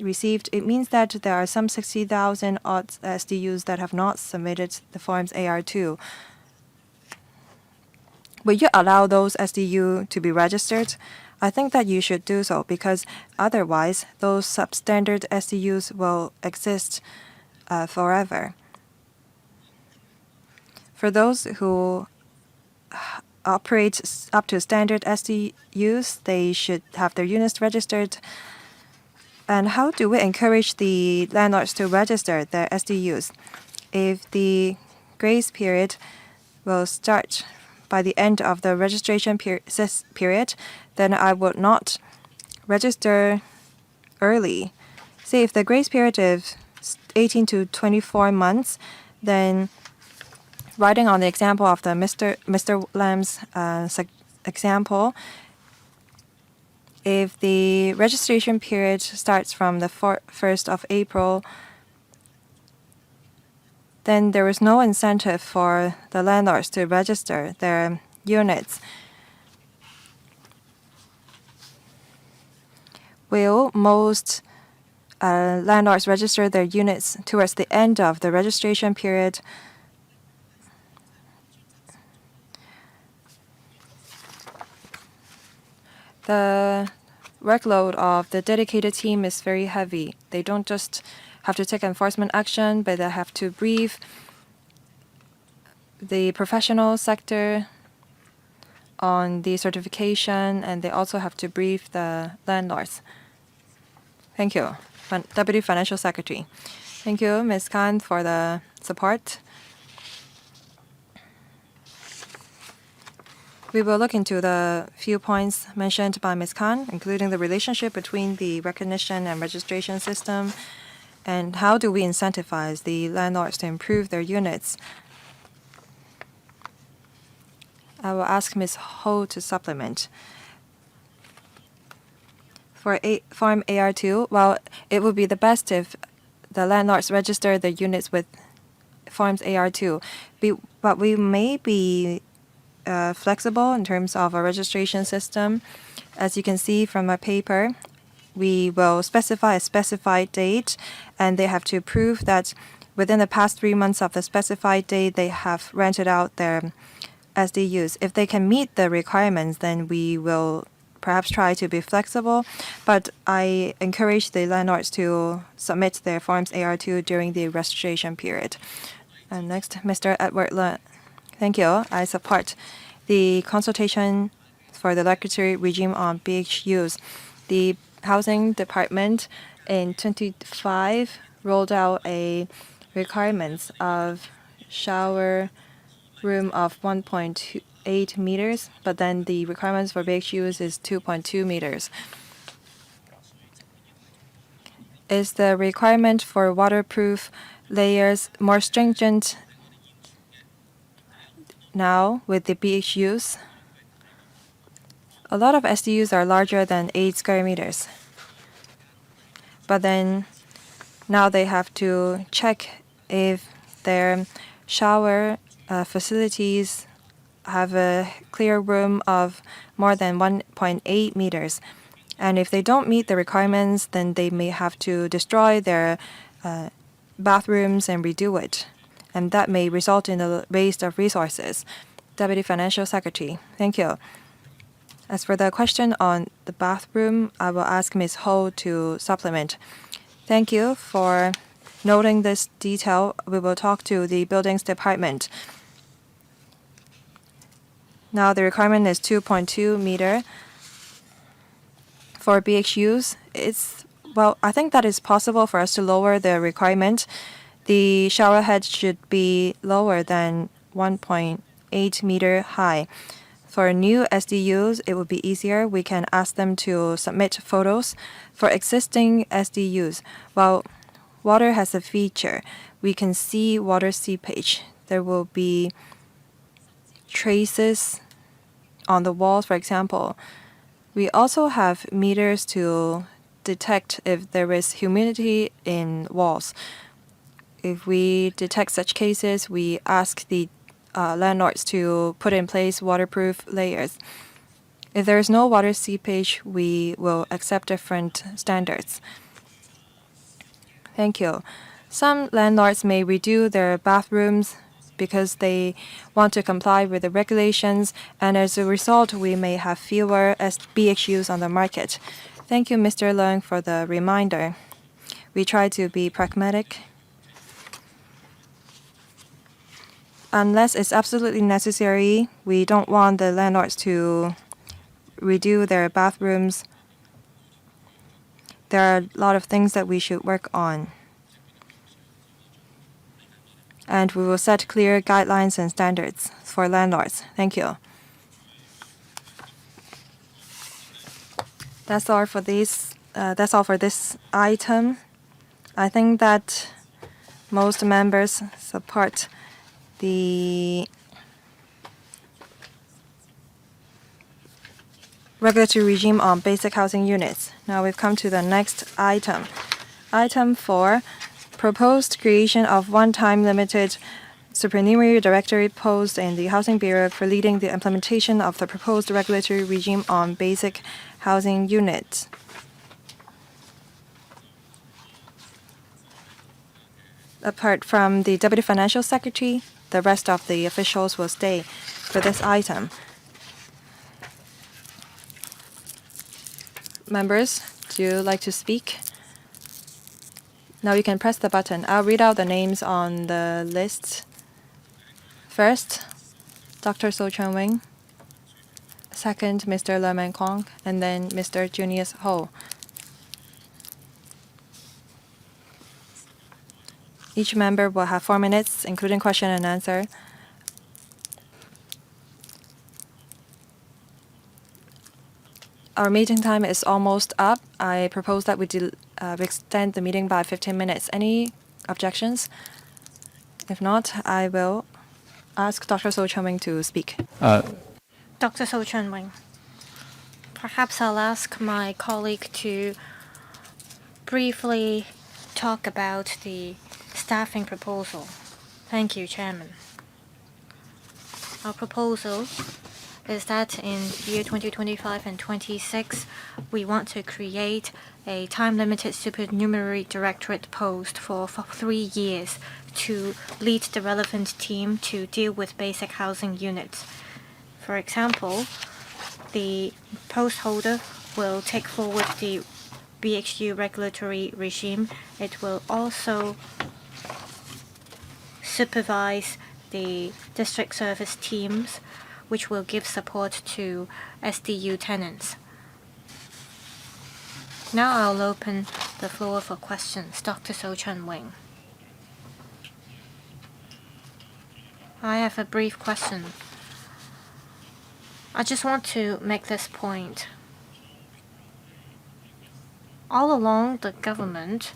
received, it means that there are some 60,000 odd SDUs that have not submitted the Forms AR2. Will you allow those SDU to be registered? I think that you should do so because otherwise those substandard SDUs will exist forever. For those who operate up to standard SDUs, they should have their units registered. And how do we encourage the landlords to register their SDUs? If the grace period will start by the end of the registration period, then I would not register early. Say if the grace period is 18 to 24 months, then riding on the example of the Mr. Lam's example, if the registration period starts from the 1st of April, then there is no incentive for the landlords to register their units. Will most landlords register their units towards the end of the registration period? The workload of the dedicated team is very heavy. They don't just have to take enforcement action, but they have to brief the professional sector on the certification, and they also have to brief the landlords. Thank you. Deputy Financial Secretary. Thank you, Ms. Khan, for the support. We will look into the few points mentioned by Ms. Khan, including the relationship between the recognition and registration system, and how do we incentivize the landlords to improve their units. I will ask Ms. Ho to supplement. For Form AR2, well, it would be the best if the landlords register the units with Forms AR2, but we may be flexible in terms of a registration system. As you can see from my paper, we will specify a specified date, and they have to prove that within the past 3 months of the specified date, they have rented out their SDUs. If they can meet the requirements, then we will perhaps try to be flexible, but I encourage the landlords to submit their Forms AR2 during the registration period. And next, Mr. Edward Leung. Thank you. I support the consultation for the regulatory regime on BHUs. The Housing Department in 2025 rolled out a requirements of shower room of 1.8 meters, but then the requirements for BHUs is 2.2 meters. Is the requirement for waterproof layers more stringent now with the BHUs? A lot of SDUs are larger than 8 square meters. But then now they have to check if their shower facilities have a clear room of more than 1.8 meters. And if they don't meet the requirements, then they may have to destroy their bathrooms and redo it. And that may result in a waste of resources. Deputy Financial Secretary, thank you. As for the question on the bathroom, I will ask Ms. Ho to supplement. Thank you for noting this detail. We will talk to the Buildings Department. Now the requirement is 2.2 meter. For BHUs, I think that is possible for us to lower the requirement. The shower head should be lower than 1.8 meter high. For new SDUs, it would be easier. We can ask them to submit photos. For existing SDUs, while water has a feature, we can see water seepage. There will be traces on the walls, for example. We also have meters to detect if there is humidity in walls. If we detect such cases, we ask the landlords to put in place waterproof layers. If there is no water seepage, we will accept different standards. Thank you. Some landlords may redo their bathrooms because they want to comply with the regulations, and as a result, we may have fewer BHUs on the market. Thank you, Mr. Leung, for the reminder. We try to be pragmatic. Unless it's absolutely necessary, we don't want the landlords to redo their bathrooms. There are a lot of things that we should work on. And we will set clear guidelines and standards for landlords. Thank you. That's all for this item. I think that most members support the regulatory regime on basic housing units. Now we've come to the next item. Item 4, proposed creation of one-time limited supernumerary directorate post in the Housing Bureau for leading the implementation of the proposed regulatory regime on basic housing units. Apart from the Deputy Financial Secretary, the rest of the officials will stay for this item. Members, do you like to speak? Now you can press the button. I'll read out the names on the list. First, Dr. So Chun-Wing. Second, Mr. Lerman Kwong, and then Mr. Junius Ho. Each member will have 4 minutes, including question and answer. Our meeting time is almost up. I propose that we extend the meeting by 15 minutes. Any objections? If not, I will ask Dr. So Chun-Wing to speak.
Dr. So Chun-Wing, perhaps I'll ask my colleague to briefly talk about the staffing proposal. Thank you, Chairman. Our proposal is that in year 2025 and 26, we want to create a time-limited supernumerary directorate post for 3 years to lead the relevant team to deal with basic housing units. For example, the post holder will take forward the BHU regulatory regime. It will also supervise the district service teams, which will give support to SDU tenants. Now I'll open the floor for questions. Dr. So Chun-Wing. I have a brief question. I just want to make this point. All along, the government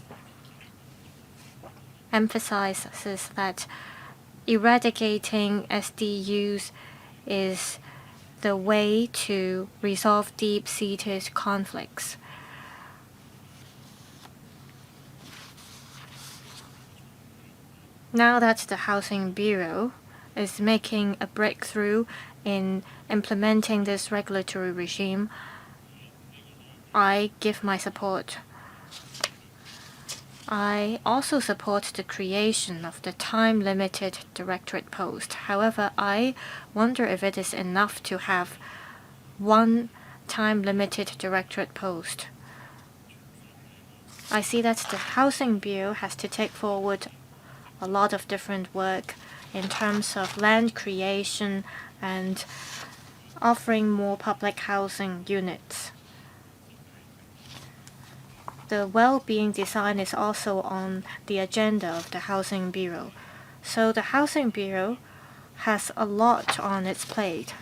emphasizes that eradicating SDUs is the way to resolve deep-seated conflicts. Now that the Housing Bureau is making a breakthrough in implementing this regulatory regime, I give my support. I also support the creation of the time-limited directorate post. However, I wonder if it is enough to have one time-limited directorate post. I see that the Housing Bureau has to take forward a lot of different work in terms of land creation and offering more public housing units. The well-being design is also on the agenda of the Housing Bureau. So the Housing Bureau has a lot on its plate.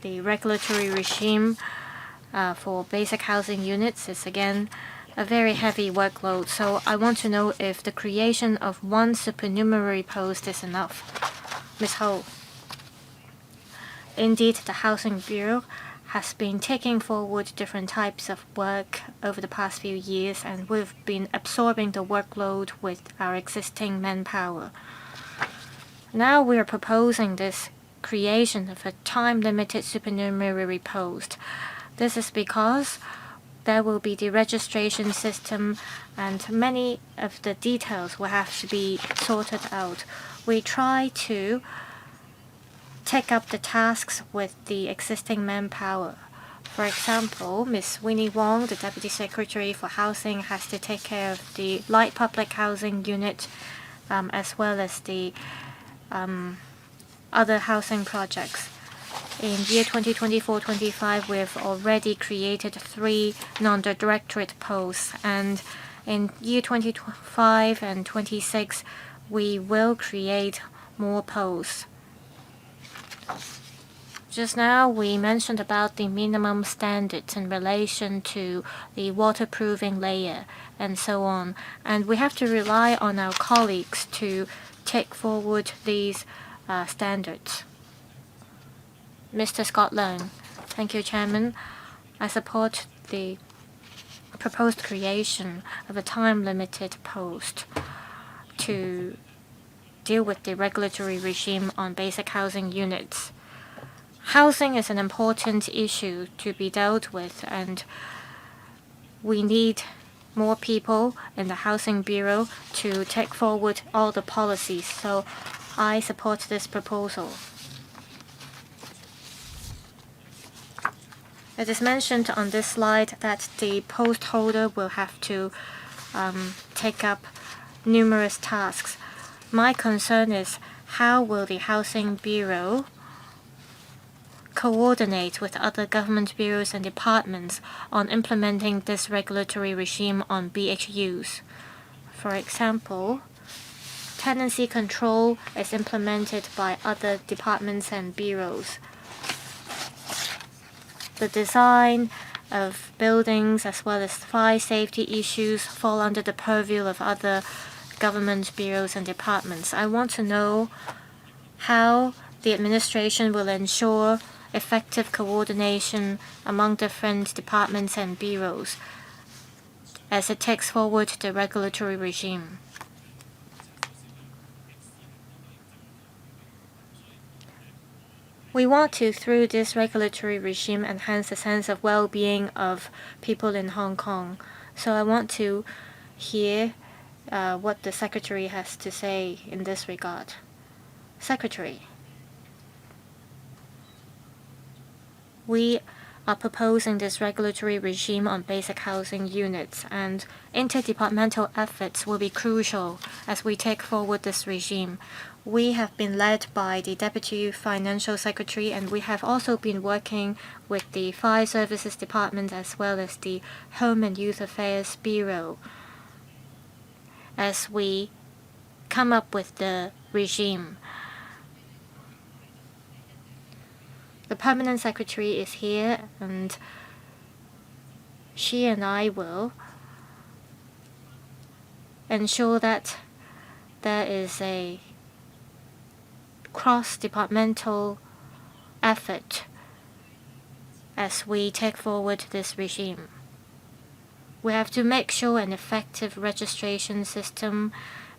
The regulatory regime for basic housing units is again a very heavy workload. So I want to know if the creation of one supernumerary post is enough. Ms. Ho. Indeed, the Housing Bureau has been taking forward different types of work over the past few years, and we've been absorbing the workload with our existing manpower. Now we are proposing this creation of a time-limited supernumerary post. This is because there will be the registration system and many of the details will have to be sorted out. We try to take up the tasks with the existing manpower. For example, Ms. Winnie Wong, the Deputy Secretary for Housing, has to take care of the light public housing unit as well as the other housing projects. In year 2024-25, we've already created 3 non-directorate posts, and in year 2025 and 26, we will create more posts. Just now, we mentioned about the minimum standards in relation to the waterproofing layer and so on. And we have to rely on our colleagues to take forward these standards. Mr. Scott Leung. Thank you, Chairman. I support the proposed creation of a time-limited post to deal with the regulatory regime on basic housing units. Housing is an important issue to be dealt with, and we need more people in the Housing Bureau to take forward all the policies. So I support this proposal. It is mentioned on this slide that the post holder will have to take up numerous tasks. My concern is how will the Housing Bureau coordinate with other government bureaus and departments on implementing this regulatory regime on BHUs. For example, tenancy control is implemented by other departments and bureaus. The design of buildings as well as fire safety issues fall under the purview of other government bureaus and departments. I want to know how the administration will ensure effective coordination among different departments and bureaus as it takes forward the regulatory regime. We want to, through this regulatory regime, enhance the sense of well-being of people in Hong Kong. So I want to hear what the Secretary has to say in this regard. Secretary, we are proposing this regulatory regime on basic housing units, and interdepartmental efforts will be crucial as we take forward this regime. We have been led by the Deputy Financial Secretary, and we have also been working with the Fire Services Department as well as the Home and Youth Affairs Bureau as we come up with the regime. The Permanent Secretary is here, and she and I will ensure that there is a cross-departmental effort as we take forward this regime. We have to make sure an effective registration system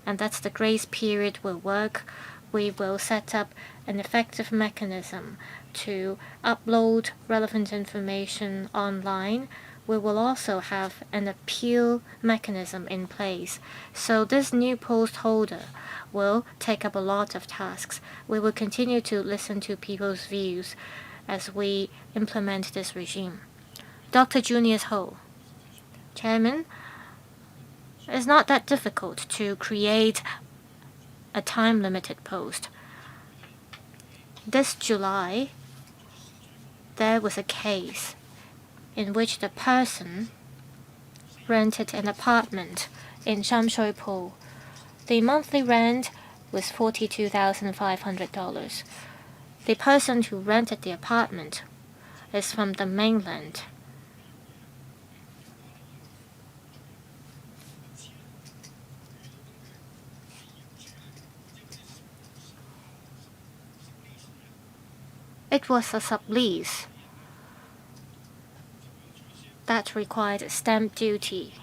and that the grace period will work. We will set up an effective mechanism to upload relevant information online. We will also have an appeal mechanism in place. So this new post holder will take up a lot of tasks. We will continue to listen to people's views as we implement this regime. Dr. Junius Ho, Chairman, it's not that difficult to create a time-limited post. This July, there was a case in which the person rented an apartment in Shui. The monthly rent was $42,500. The person who rented the apartment is from the mainland. It was a sublease that required stamp duty.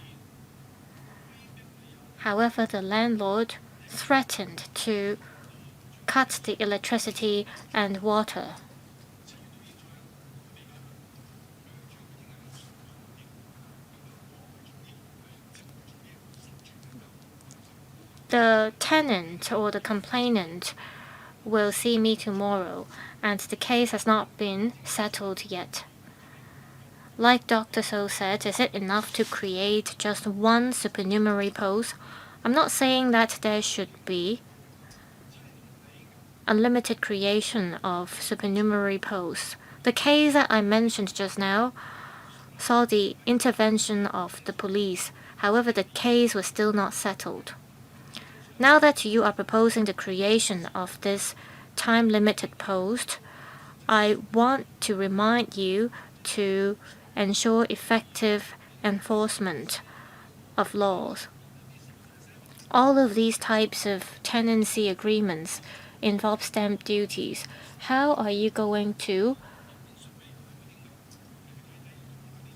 However, the landlord threatened to cut the electricity and water. The tenant or the complainant will see me tomorrow, and the case has not been settled yet. Like Dr. So said, is it enough to create just one supernumerary post? I'm not saying that there should be unlimited creation of supernumerary posts. The case that I mentioned just now saw the intervention of the police. However, the case was still not settled. Now that you are proposing the creation of this time-limited post, I want to remind you to ensure effective enforcement of laws. All of these types of tenancy agreements involve stamp duties. How are you going to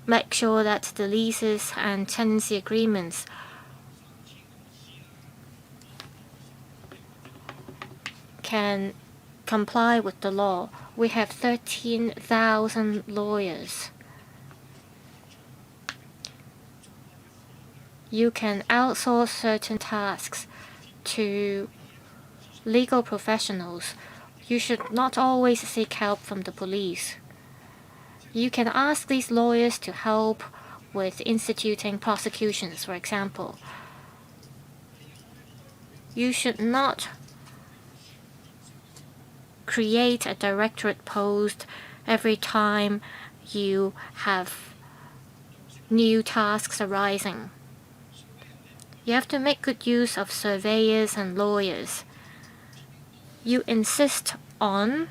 make sure that the leases and tenancy agreements can comply with the law? We have 13,000 lawyers. You can outsource certain tasks to legal professionals. You should not always seek help from the police. You can ask these lawyers to help with instituting prosecutions, for example. You should not create a directorate post every time you have new tasks arising. You have to make good use of surveyors and lawyers. You insist on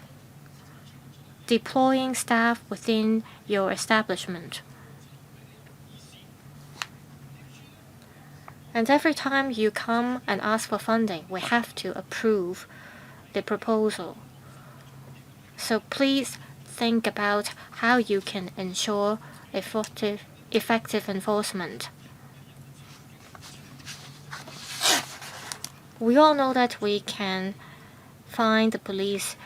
deploying staff within your establishment. And every time you come and ask for funding, we have to approve the proposal. So please think about how you can ensure effective enforcement. We all know that we can fine the police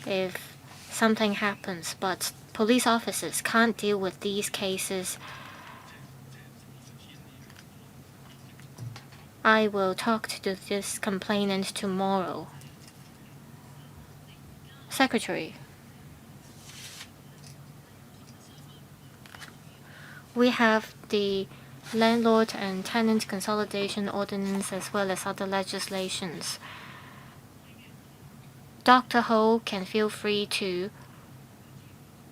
if something happens, but police officers can't deal with these cases. I will talk to this complainant tomorrow. Secretary, we have the Landlord and Tenant Consolidation Ordinance as well as other legislations. Dr. Ho can feel free to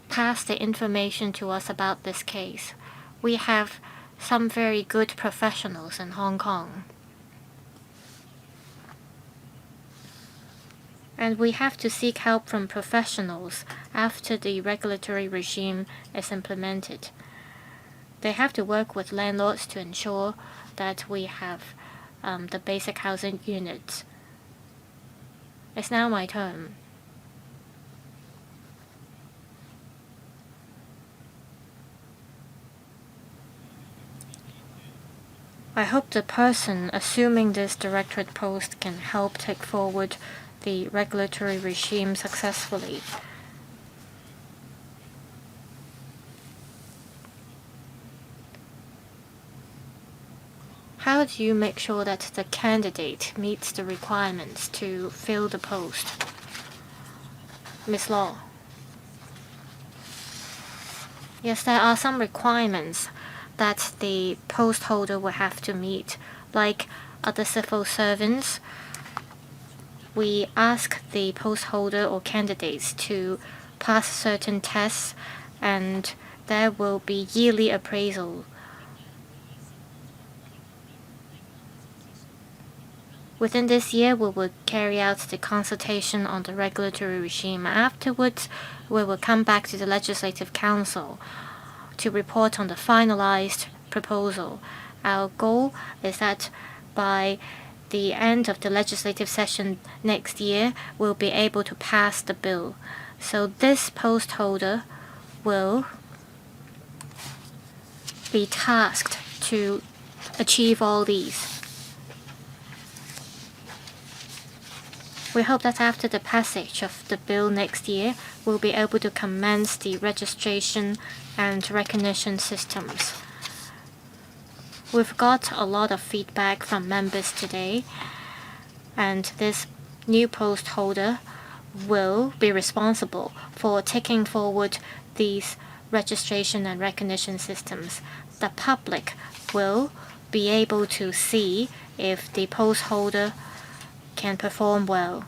pass the information to us about this case. We have some very good professionals in Hong Kong. And we have to seek help from professionals after the regulatory regime is implemented. They have to work with landlords to ensure that we have the basic housing units. It's now my turn. I hope the person assuming this directorate post can help take forward the regulatory regime successfully. How do you make sure that the candidate meets the requirements to fill the post? Ms. Law. Yes, there are some requirements that the post holder will have to meet, like other civil servants. We ask the post holder or candidates to pass certain tests, and there will be yearly appraisal. Within this year, we will carry out the consultation on the regulatory regime. Afterwards, we will come back to the Legislative Council to report on the finalized proposal. Our goal is that by the end of the legislative session next year, we'll be able to pass the bill. So this post holder will be tasked to achieve all these. We hope that after the passage of the bill next year, we'll be able to commence the registration and recognition systems. We've got a lot of feedback from members today, and this new post holder will be responsible for taking forward these registration and recognition systems. The public will be able to see if the post holder can perform well.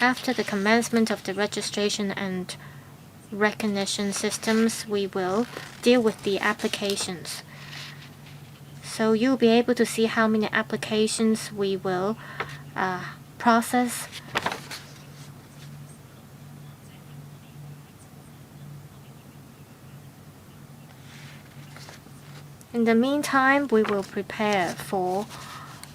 After the commencement of the registration and recognition systems, we will deal with the applications. So you'll be able to see how many applications we will process. In the meantime, we will prepare for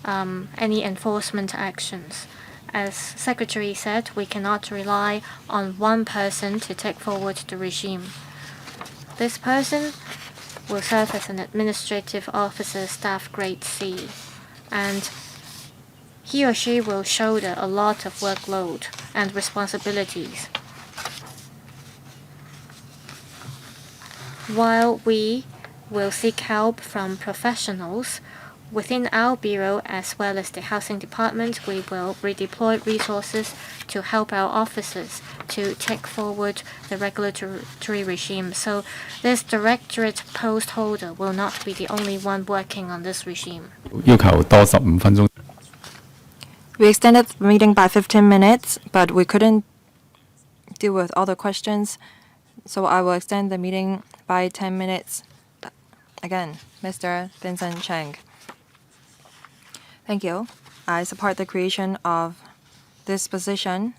any enforcement actions. As Secretary said, we cannot rely on one person to take forward the regime. This person will serve as an administrative officer, staff grade C, and he or she will shoulder a lot of workload and responsibilities. While we will seek help from professionals within our bureau as well as the housing department, we will redeploy resources to help our officers to take forward the regulatory regime. So this directorate post holder will not be the only one working on this regime.
要求多15分鐘。
We extended the meeting by 15 minutes, but we couldn't deal with all the questions, so I will extend the meeting by 10 minutes. Again, Mr. Vincent Cheng. Thank you. I support the creation of this position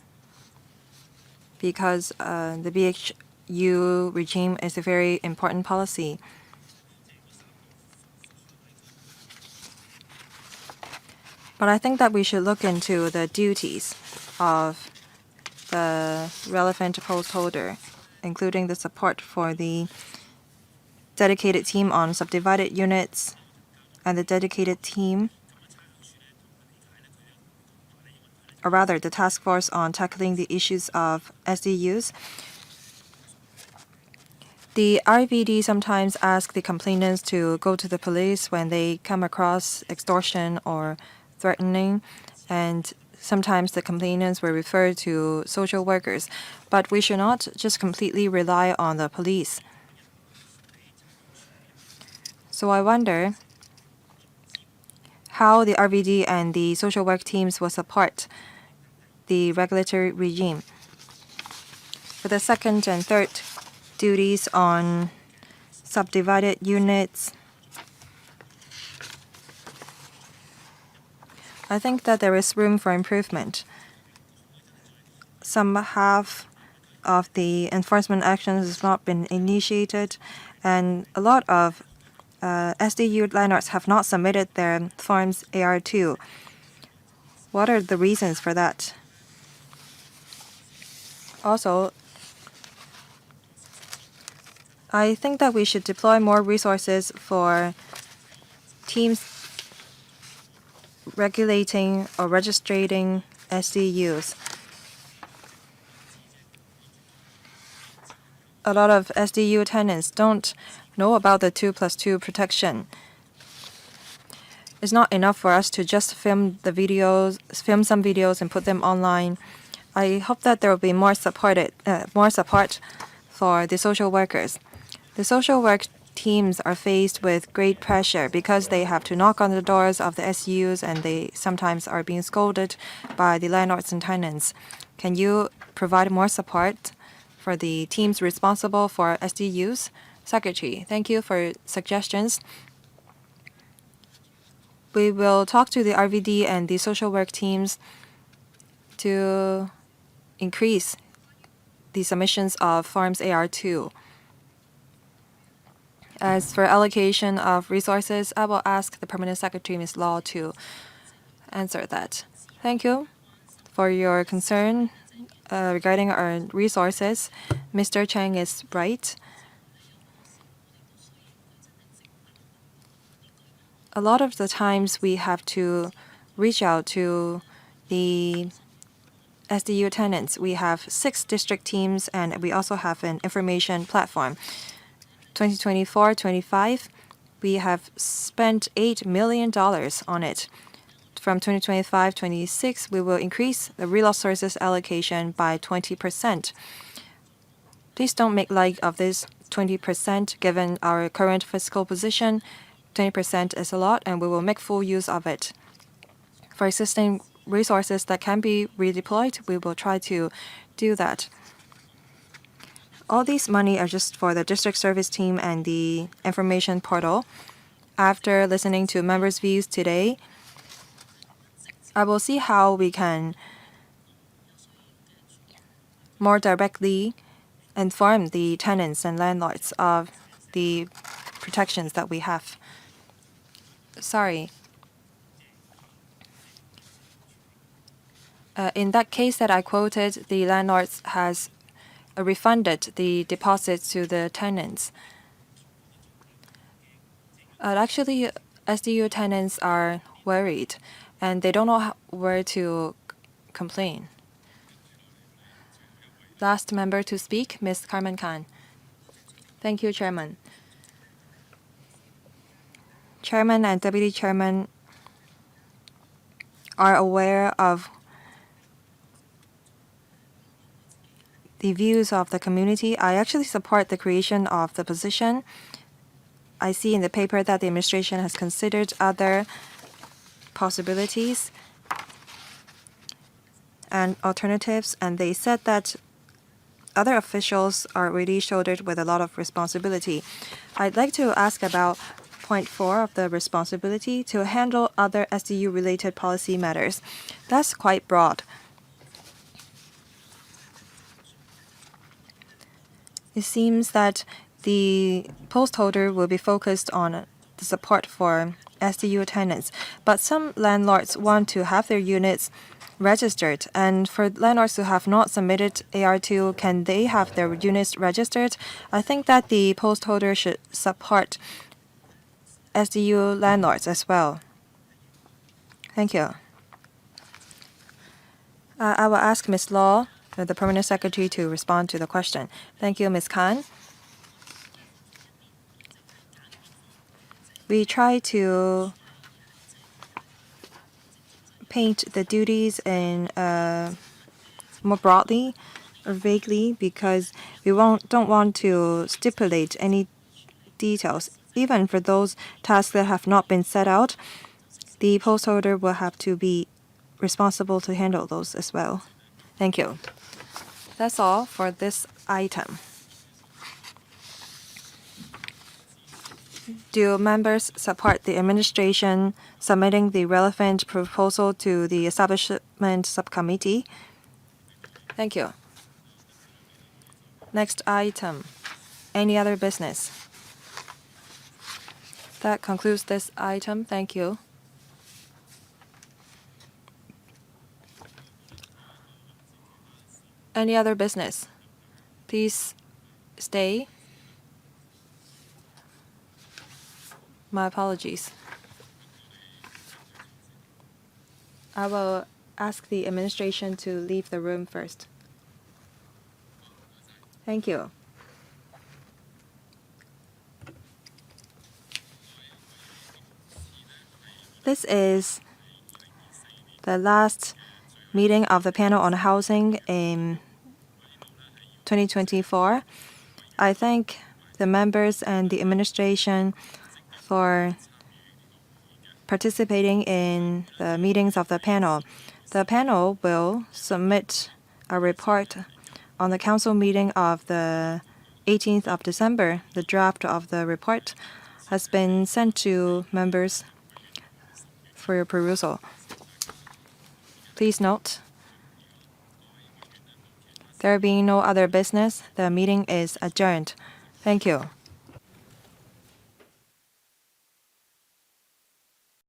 because the BHU regime is a very important policy. But I think that we should look into the duties of the relevant post holder, including the support for the dedicated team on subdivided units and the dedicated team, or rather the task force on tackling the issues of SDUs. The RVD sometimes ask the complainants to go to the police when they come across extortion or threatening, and sometimes the complainants were referred to social workers. But we should not just completely rely on the police. So I wonder how the RVD and the social work teams will support the regulatory regime. For the second and third duties on subdivided units, I think that there is room for improvement. Some half of the enforcement actions has not been initiated, and a lot of SDU landlords have not submitted their forms AR2. What are the reasons for that? Also, I think that we should deploy more resources for teams regulating or registering SDUs. A lot of SDU tenants don't know about the 2+2 protection. It's not enough for us to just film some videos and put them online. I hope that there will be more support for the social workers. The social work teams are faced with great pressure because they have to knock on the doors of the SUs, and they sometimes are being scolded by the landlords and tenants. Can you provide more support for the teams responsible for SDUs? Secretary, thank you for suggestions. We will talk to the RVD and the social work teams to increase the submissions of Forms AR2. As for allocation of resources, I will ask the Permanent Secretary, Ms. Law, to answer that. Thank you for your concern regarding our resources. Mr. Chang is right. A lot of the times we have to reach out to the SDU tenants. We have 6 district teams, and we also have an information platform. 2024-25, we have spent $8 million on it. From 2025-26, we will increase the resources allocation by 20%. Please don't make light of this 20% given our current fiscal position. 20% is a lot, and we will make full use of it. For existing resources that can be redeployed, we will try to do that. All these money are just for the district service team and the information portal. After listening to members' views today, I will see how we can more directly inform the tenants and landlords of the protections that we have. Sorry. In that case that I quoted, the landlords has refunded the deposits to the tenants. Actually, SDU tenants are worried, and they don't know where to complain. Last member to speak, Ms. Carmen Khan. Thank you, Chairman. Chairman and Deputy Chairman are aware of the views of the community. I actually support the creation of the position. I see in the paper that the administration has considered other possibilities and alternatives, and they said that other officials are really shouldered with a lot of responsibility. I'd like to ask about point 4 of the responsibility to handle other SDU-related policy matters. That's quite broad. It seems that the post holder will be focused on the support for SDU tenants, but some landlords want to have their units registered, and for landlords who have not submitted AR2, can they have their units registered? I think that the post holder should support SDU landlords as well. Thank you. I will ask Ms. Law, the Permanent Secretary, to respond to the question. Thank you, Ms. Khan. We try to paint the duties in more broadly or vaguely because we don't want to stipulate any details. Even for those tasks that have not been set out, the post holder will have to be responsible to handle those as well. Thank you. That's all for this item. Do members support the administration submitting the relevant proposal to the establishment subcommittee? Thank you. Next item. Any other business? That concludes this item. Thank you. Any other business? Please stay. My apologies. I will ask the administration to leave the room first. Thank you. This is the last meeting of the panel on housing in 2024. I thank the members and the administration for participating in the meetings of the panel. The panel will submit a report on the council meeting of the 18th of December. The draft of the report has been sent to members for your perusal. Please note, there being no other business, the meeting is adjourned. Thank you.